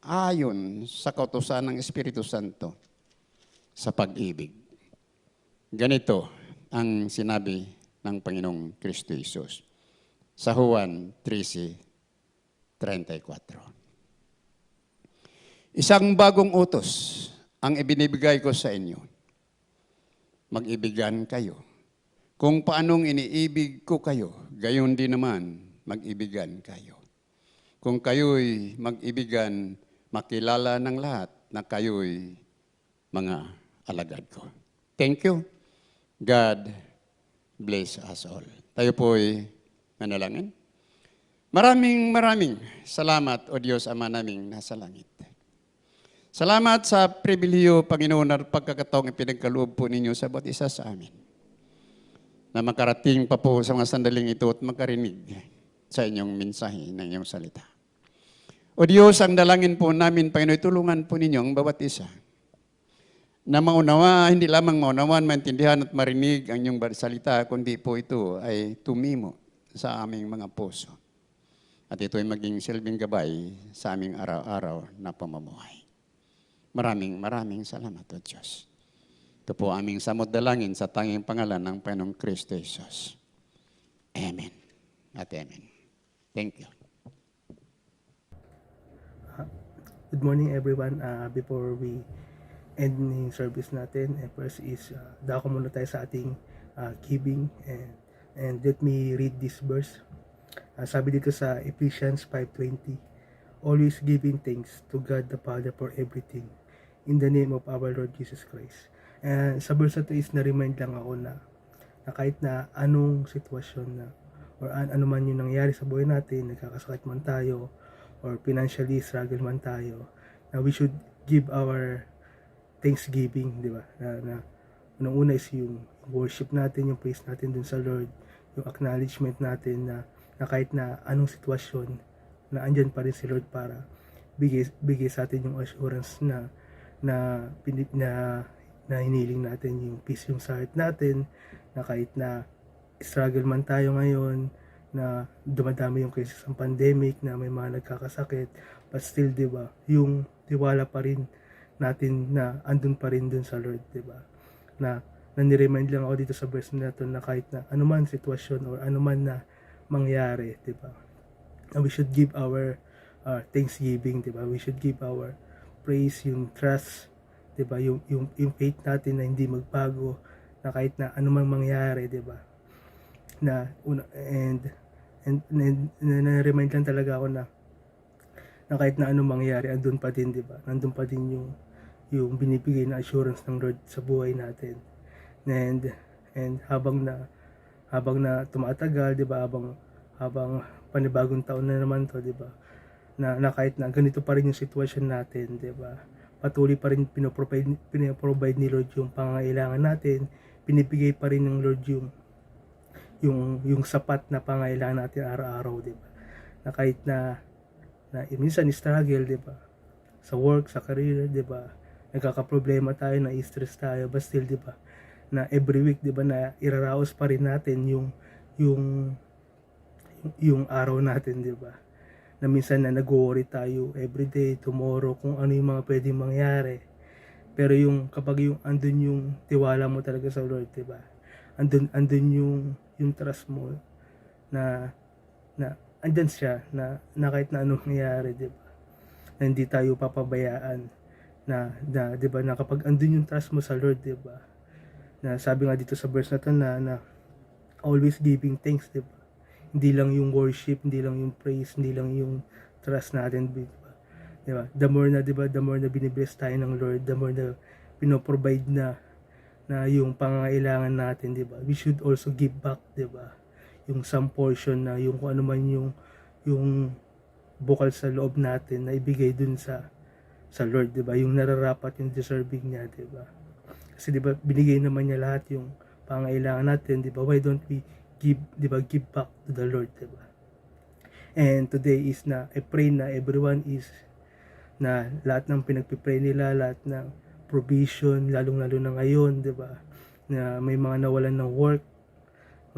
ayon sa kautusan ng Espiritu Santo sa pag-ibig. Ganito ang sinabi ng Panginoong Kristo Jesus sa Juan 13:34. Isang bagong utos ang ibinibigay ko sa inyo. Mag-ibigan kayo. Kung paanong iniibig ko kayo, gayon din naman mag-ibigan kayo. Kung kayo'y mag-ibigan, makilala ng lahat na kayo'y mga alagad ko. Thank you. God bless us all. Tayo po'y manalangin. Maraming salamat, O Diyos, Ama naming nasa langit. Salamat sa pribilehyo, Panginoon, at pagkakataong ipinagkaloob po ninyo sa bawat isa sa amin, na makarating pa po sa mga sandaling ito at makarinig sa inyong mensahe ng inyong salita. O Diyos, ang dalangin po namin, Panginoon, tulungan po ninyo ang bawat isa na maunawa, hindi lamang maunawan, maintindihan at marinig ang inyong salita, kundi po ito ay tumimo sa aming mga puso. At ito ay maging silbing gabay sa aming araw-araw na pamumuhay. Maraming salamat, O Diyos. Ito po aming samot dalangin sa tanging pangalan ng Panginoong Kristo Jesus. Amen at amen. Thank you. Good morning everyone. Before we end yung service natin, first is dako muna tayo sa ating giving and let me read this verse. Sabi dito sa Ephesians 5:20, always giving thanks to God the Father for everything in the name of our Lord Jesus Christ. And sa verse na to is na-remind lang ako na kahit na anong sitwasyon na or ano man yung nangyari sa buhay natin, nagkakasakit man tayo or financially struggle man tayo, na we should give our thanksgiving, di ba? Na unang-una is yung worship natin, yung praise natin dun sa Lord, yung acknowledgement natin na kahit na anong sitwasyon, na andyan pa rin si Lord para bigay sa atin yung assurance na hiniling natin yung peace yung sa heart natin, na kahit na struggle man tayo ngayon, na dumadami yung cases ng pandemic, na may mga nagkakasakit, but still, di ba, yung tiwala pa rin natin na andun pa rin dun sa Lord, di ba? Na nani-remind lang ako dito sa verse na to na kahit na anuman sitwasyon or anuman na mangyari, di ba? We should give our thanksgiving, di ba? We should give our praise, yung trust, di ba? Yung faith natin na hindi magbago, na kahit na anumang mangyari, di ba? And na-remind lang talaga ako na kahit na anong mangyari, andun pa din, di ba? Nandun pa din yung binibigay na assurance ng Lord sa buhay natin. And habang na tumatagal, di ba? Habang panibagong taon na naman to, di ba? Na kahit na ganito pa rin yung sitwasyon natin, di ba? Patuloy pa rin pinoprovide ni Lord yung pangangailangan natin, pinibigay pa rin ng Lord yung sapat na pangangailangan natin araw-araw, di ba? Na kahit na minsan struggle, di ba? Sa work, sa career, di ba? Nagkakaproblema tayo, na-stress tayo, but still, di ba? Na every week, di ba, na iraraos pa rin natin yung araw natin, di ba? Na minsan na nag-worry tayo every day, tomorrow, kung ano yung mga pwedeng mangyari. Pero kapag andun yung tiwala mo talaga sa Lord, di ba? Andun yung trust mo na andyan siya, na kahit na anong nangyari, di ba? Na hindi tayo papabayaan, na di ba, na kapag andun yung trust mo sa Lord, di ba? Na sabi nga dito sa verse na to na always giving thanks, di ba? Hindi lang yung worship, hindi lang yung praise, hindi lang yung trust natin, di ba? Di ba? The more na binibless tayo ng Lord, the more na pinoprovide na yung pangangailangan natin, di ba? We should also give back, di ba? Yung some portion na yung kung ano man yung bukal sa loob natin na ibigay dun sa Lord, di ba? Yung nararapat, yung deserving niya, di ba? Kasi di ba, binigay naman niya lahat yung pangangailangan natin, di ba? Why don't we give back to the Lord, di ba? And today is I pray na everyone is na lahat ng pinagpipray nila, lahat ng provision, lalong-lalo na ngayon, di ba? Na may mga nawalan ng work,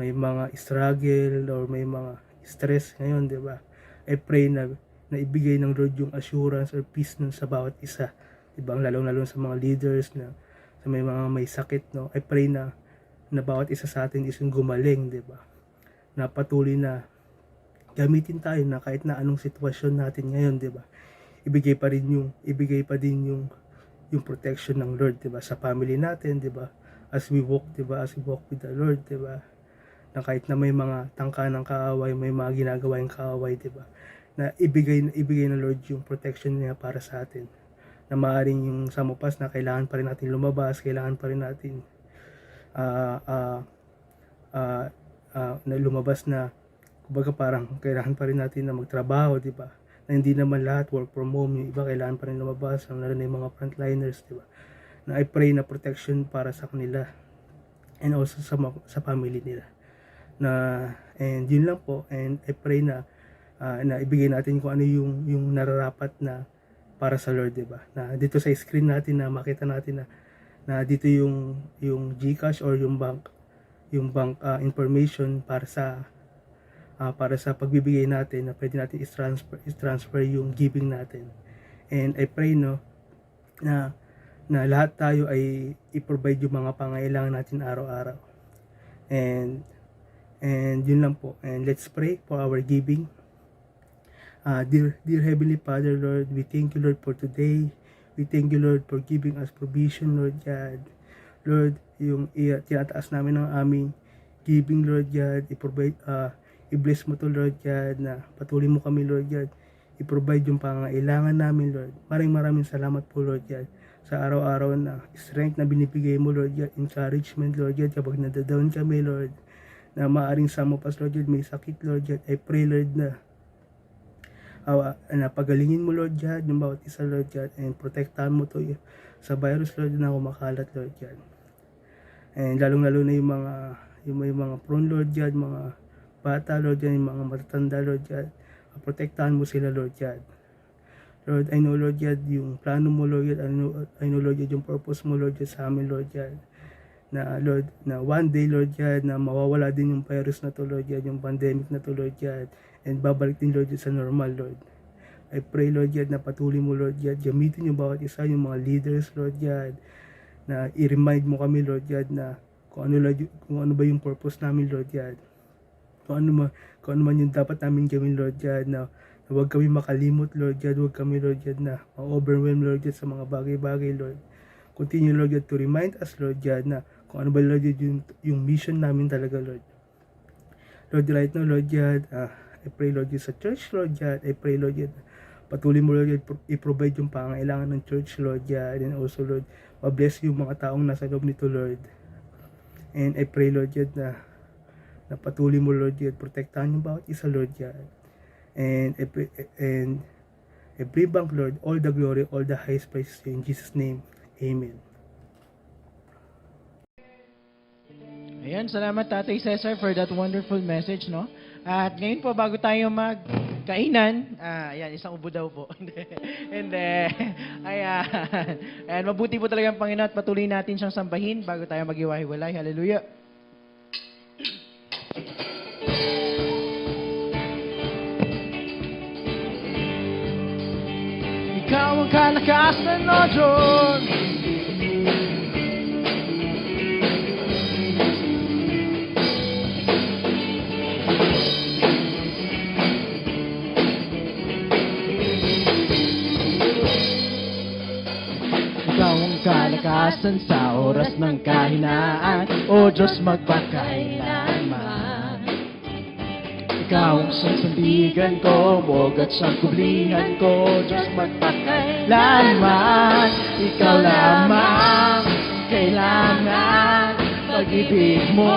may mga struggle or may mga stress ngayon, di ba? I pray na ibigay ng Lord yung assurance or peace nun sa bawat isa, di ba? Lalong-lalo sa mga leaders na sa may mga may sakit, no? I pray na bawat isa sa atin is yung gumaling, di ba? Na patuloy na gamitin tayo na kahit na anong sitwasyon natin ngayon, di ba? Ibigay pa din yung protection ng Lord, di ba? Sa family natin, di ba? As we walk, di ba? As we walk with the Lord, di ba? Na kahit na may mga tangka ng kaaway, may mga ginagawa yung kaaway, di ba? Na ibigay ng Lord yung protection niya para sa atin. Na maaaring yung samupas na kailangan pa rin natin lumabas, kailangan pa rin natin na lumabas na, kumbaga parang kailangan pa rin natin na magtrabaho, di ba? Na hindi naman lahat work from home, yung iba kailangan pa rin lumabas, lalo na yung mga frontliners, di ba? Na I pray na protection para sa kanila and also sa family nila. And yun lang po, and I pray na ibigay natin kung ano yung nararapat na para sa Lord, di ba? Na dito sa screen natin na makita natin na dito yung GCash or yung bank information para sa pagbibigay natin, na pwede natin i-transfer yung giving natin. And I pray na lahat tayo ay i-provide yung mga pangailangan natin araw-araw. And yun lang po. And let's pray for our giving. Dear Heavenly Father, Lord, we thank you, Lord, for today. We thank you, Lord, for giving us provision, Lord God. Lord, yung tinataas namin ng aming giving, Lord God, i-bless mo to Lord God, na patuloy mo kami Lord God, i-provide yung pangangailangan namin Lord. Maraming salamat po Lord God sa araw-araw na strength na binibigay mo Lord God, encouragement Lord God kapag nadadown kami Lord, na maaring some of us Lord God may sakit Lord God. I pray Lord na pagalingin mo Lord God yung bawat isa Lord God, and protektahan mo to sa virus Lord na kumakalat Lord God. And lalong-lalo na yung mga prone Lord God, mga bata Lord God, yung mga matatanda Lord God, protektahan mo sila Lord God. Lord, I know Lord God yung plano mo Lord God, I know Lord God yung purpose mo Lord God sa amin Lord God, na Lord, na one day Lord God, na mawawala din yung virus na to Lord God, yung pandemic na to Lord God, and babalik din Lord God sa normal Lord. I pray Lord God na patuloy mo Lord God, gamitin yung bawat isa, yung mga leaders Lord God, na i-remind mo kami Lord God na kung ano ba yung purpose namin Lord God, kung ano man yung dapat namin gawin Lord God, na huwag kami makalimot Lord God, huwag kami Lord God na ma-overwhelm Lord God sa mga bagay-bagay Lord. Continue Lord God to remind us Lord God na kung ano ba Lord God yung mission namin talaga Lord. Lord, right now Lord God, I pray Lord God sa church Lord God, I pray Lord God patuloy mo Lord God i-provide yung pangangailangan ng church Lord God, and also Lord ma-bless yung mga taong nasa loob nito Lord. And I pray Lord God na patuloy mo Lord God protektahan yung bawat isa Lord God. And I bring back Lord all the glory, all the highest praise in Jesus name. Amen. Ayan, salamat Tatay Cesar for that wonderful message, no? At ngayon po, bago tayo magkainan, ayan, isang ubo daw po. And ayan, ayan, mabuti po talaga ang Panginoon at patuloy natin siyang sambahin bago tayo maghiwa-hiwalay. Hallelujah. Ikaw ang kalakasan, O Diyos. Ikaw ang kalakasan sa oras ng kahinaan, O Diyos magpakailanman. Ikaw ang sandigan ko, mogat sa kublihan ko, Diyos magpakailanman. Ikaw lamang kailangan, pag-ibig mo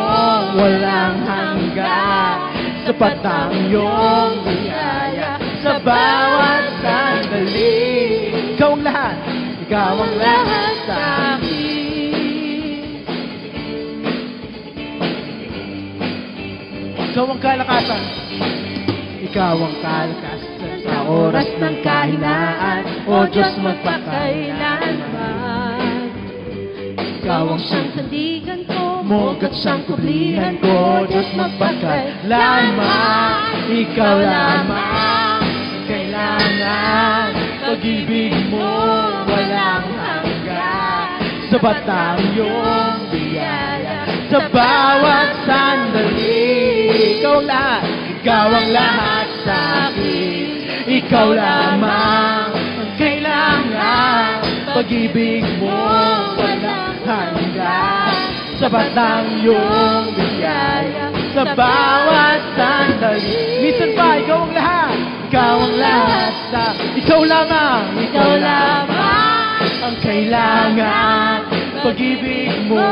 walang hanggan. Sapat ang iyong biyaya sa bawat sandali. Ikaw ang lahat, ikaw ang lahat sa akin. Ikaw ang kalakasan. Ikaw ang kalakasan sa oras ng kahinaan, O Diyos magpakailanman. Ikaw ang siyang sandigan ko, mogat siyang kublihan ko, Diyos magpakailanman. Ikaw lamang kailangan, pag-ibig mo walang hanggan. Sapat ang iyong biyaya sa bawat sandali. Ikaw lahat, ikaw ang lahat sa akin. Ikaw lamang ang kailangan, pag-ibig mo walang hanggan. Sapat ang iyong biyaya sa bawat sandali. Minsan pa, ikaw ang lahat, ikaw ang lahat sa ikaw lamang ang kailangan, pag-ibig mo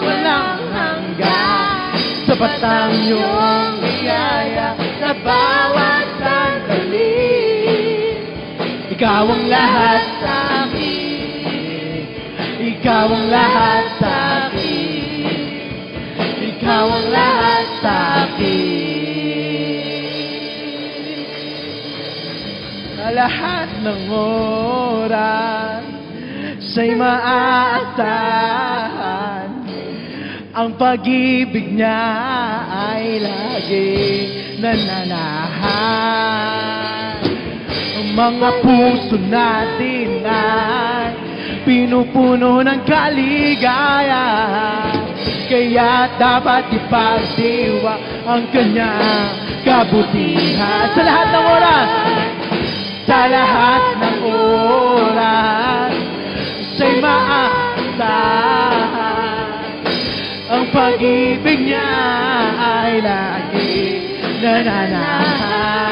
walang hanggan. Sapat ang iyong biyaya sa bawat sandali. Ikaw ang lahat sa akin. Ikaw ang lahat sa akin. Ikaw ang lahat sa akin. Sa lahat ng oras siya'y maaasahan, ang pag-ibig niya ay laging nananahan. Ang mga puso natin ay pinupuno ng kaligayahan, kaya dapat ipagdiwa ang kanyang kabutihan. Sa lahat ng oras, sa lahat ng oras, siya'y maaasahan, ang pag-ibig niya ay lagi nananahan.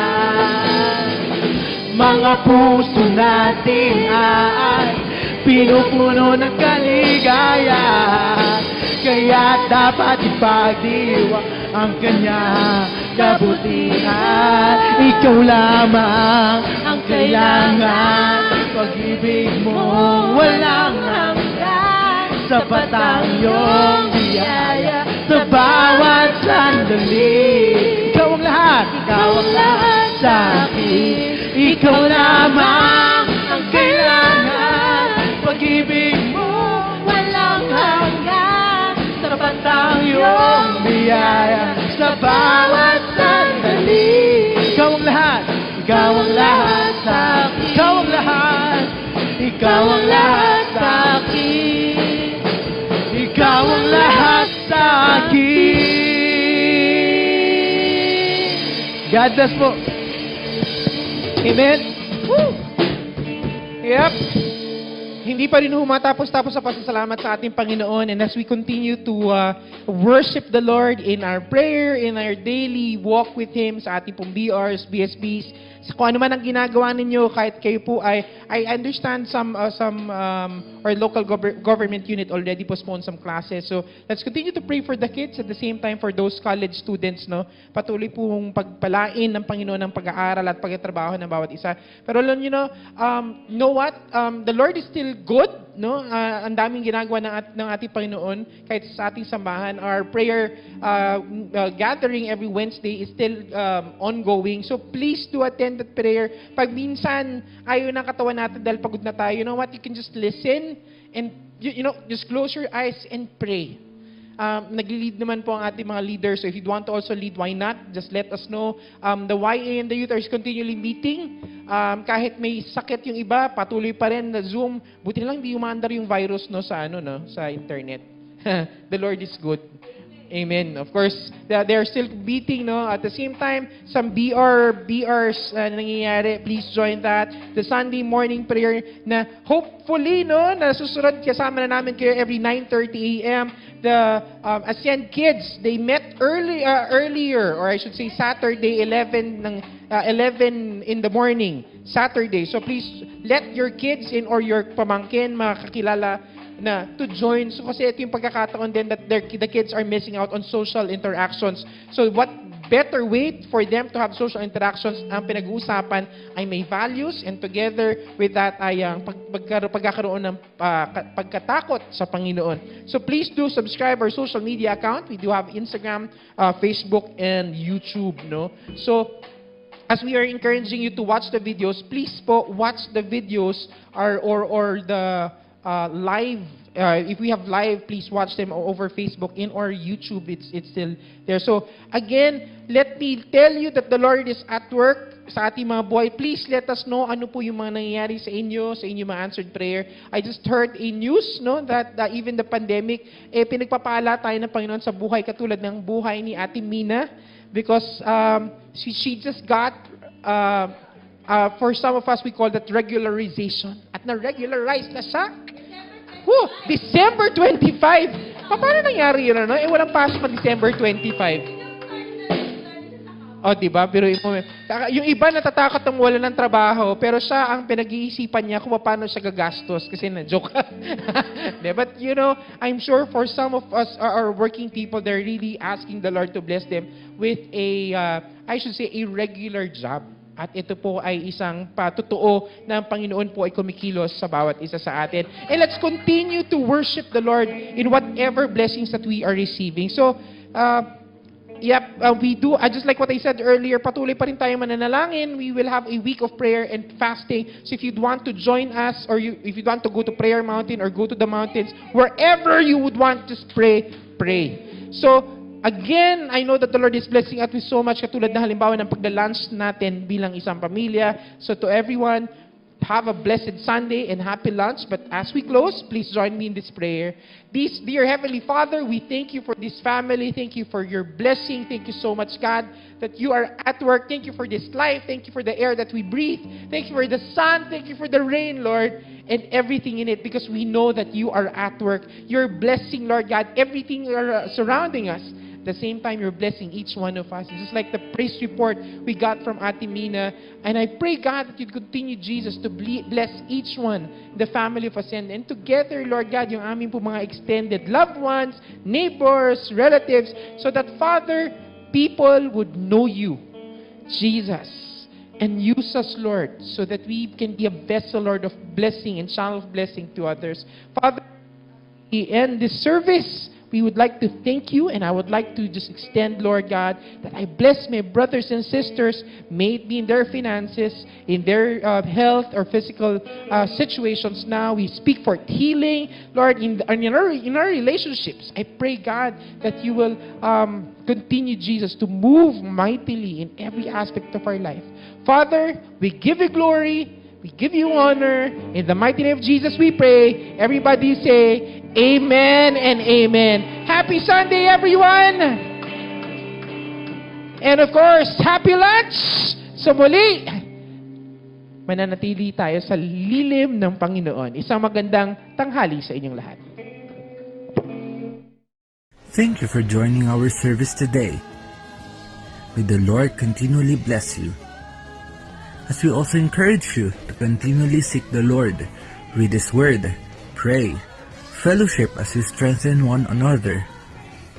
Mga puso natin ay pinupuno ng kaligayahan. Kaya dapat ipagdiwa ang kanyang kabutihan. Ikaw lamang ang kailangan, pag-ibig mo walang hanggan. Sapat ang iyong biyaya sa bawat sandali. Ikaw ang lahat, ikaw ang lahat sa akin. Ikaw lamang ang kailangan, pag-ibig mo walang hanggan. Sapat ang iyong biyaya sa bawat sandali. Ikaw ang lahat, ikaw ang lahat sa akin. Ikaw ang lahat, ikaw ang lahat sa akin. Ikaw ang lahat sa akin. God bless po. Amen. Woo! Yep. Hindi pa rin matapos sa pasasalamat sa ating Panginoon, and as we continue to worship the Lord in our prayer, in our daily walk with Him sa ating pong BRs, BSBs, sa kung ano man ang ginagawa ninyo, kahit kayo po I understand some or local government unit already postponed some classes. So let's continue to pray for the kids at the same time for those college students, no? Patuloy pong pagpalain ng Panginoon ng pag-aaral at pagtatrabaho ng bawat isa. Pero alam niyo, know what? The Lord is still good, no? Ang daming ginagawa ng ating Panginoon kahit sa ating sambahan. Our prayer gathering every Wednesday is still ongoing. So please do attend that prayer. Pag minsan ayaw ng katawan natin dahil pagod na tayo, you know what? You can just listen and just close your eyes and pray. Nag-lead naman po ang ating mga leaders. So if you want to also lead, why not? Just let us know. The YA and the youth are continually meeting. Kahit may sakit yung iba, patuloy pa rin na Zoom. Buti na lang di umaandar yung virus sa internet. The Lord is good. Amen. Of course, they are still meeting, no? At the same time, some BRs nangyayari. Please join that. The Sunday morning prayer na hopefully, no, na susunod kasama na namin kayo every 9:30 a.m. The Ascend Kids, they met earlier, or I should say Saturday, 11 in the morning. Saturday. So please let your kids in or your pamangkin, mga kakilala, na to join. So kasi ito yung pagkakataon din that the kids are missing out on social interactions. So what better way for them to have social interactions? Ang pinag-uusapan ay may values, and together with that ay ang pagkakaroon ng pagkatakot sa Panginoon. So please do subscribe our social media account. We do have Instagram, Facebook, and YouTube, no? So as we are encouraging you to watch the videos, please po watch the videos or the live. If we have live, please watch them over Facebook or YouTube. It's still there. So again, let me tell you that the Lord is at work sa ating mga buhay. Please let us know ano po yung mga nangyayari sa inyo mga answered prayer. I just heard a news, no, that even the pandemic, pinagpapala tayo ng Panginoon sa buhay katulad ng buhay ni Ate Mina, because she just got for some of us, we call that regularization. At na-regularize na siya. December 25! Paano nangyari yun, ano? Walang pasok pa December 25. Diba? Pero yung iba natatakot ng wala ng trabaho, pero siya ang pinag-iisipan niya kung paano siya gagastos kasi na-joke. But I'm sure for some of us, our working people, they're really asking the Lord to bless them with I should say, a regular job. At ito po ay isang patotoo na ang Panginoon po ay kumikilos sa bawat isa sa atin. And let's continue to worship the Lord in whatever blessings that we are receiving. So, we do, just like what I said earlier, patuloy pa rin tayo mananalangin. We will have a week of prayer and fasting. So if you'd want to join us, or if you'd want to go to Prayer Mountain or go to the mountains, wherever you would want to pray. So, again, I know that the Lord is blessing us with so much, katulad na halimbawa ng pagla-lunch natin bilang isang pamilya. So to everyone, have a blessed Sunday and happy lunch. But as we close, please join me in this prayer. Dear Heavenly Father, we thank you for this family. Thank you for your blessing. Thank you so much, God, that you are at work. Thank you for this life. Thank you for the air that we breathe. Thank you for the sun. Thank you for the rain, Lord, and everything in it, because we know that you are at work. Your blessing, Lord God, everything surrounding us. At the same time, you're blessing each one of us. It's just like the praise report we got from Ate Mina. And I pray, God, that you'd continue, Jesus, to bless each one, the family of Ascend. And together, Lord God, yung aming po mga extended loved ones, neighbors, relatives, so that, Father, people would know you, Jesus, and use us, Lord, so that we can be a vessel, Lord, of blessing and channel of blessing to others. Father, we end this service. We would like to thank you, and I would like to just extend, Lord God, that I bless my brothers and sisters, may it be in their finances, in their health or physical situations now. We speak for healing, Lord, in our relationships. I pray, God, that you will continue, Jesus, to move mightily in every aspect of our life. Father, we give you glory. We give you honor. In the mighty name of Jesus we pray. Everybody say, Amen and Amen. Happy Sunday, everyone! And of course, happy lunch! So muli, mananatili tayo sa lilim ng Panginoon. Isang magandang tanghali sa inyong lahat. Thank you for joining our service today. May the Lord continually bless you. As we also encourage you to continually seek the Lord, read His Word, pray, fellowship as we strengthen one another.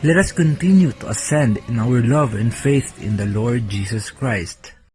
Let us continue to ascend in our love and faith in the Lord Jesus Christ.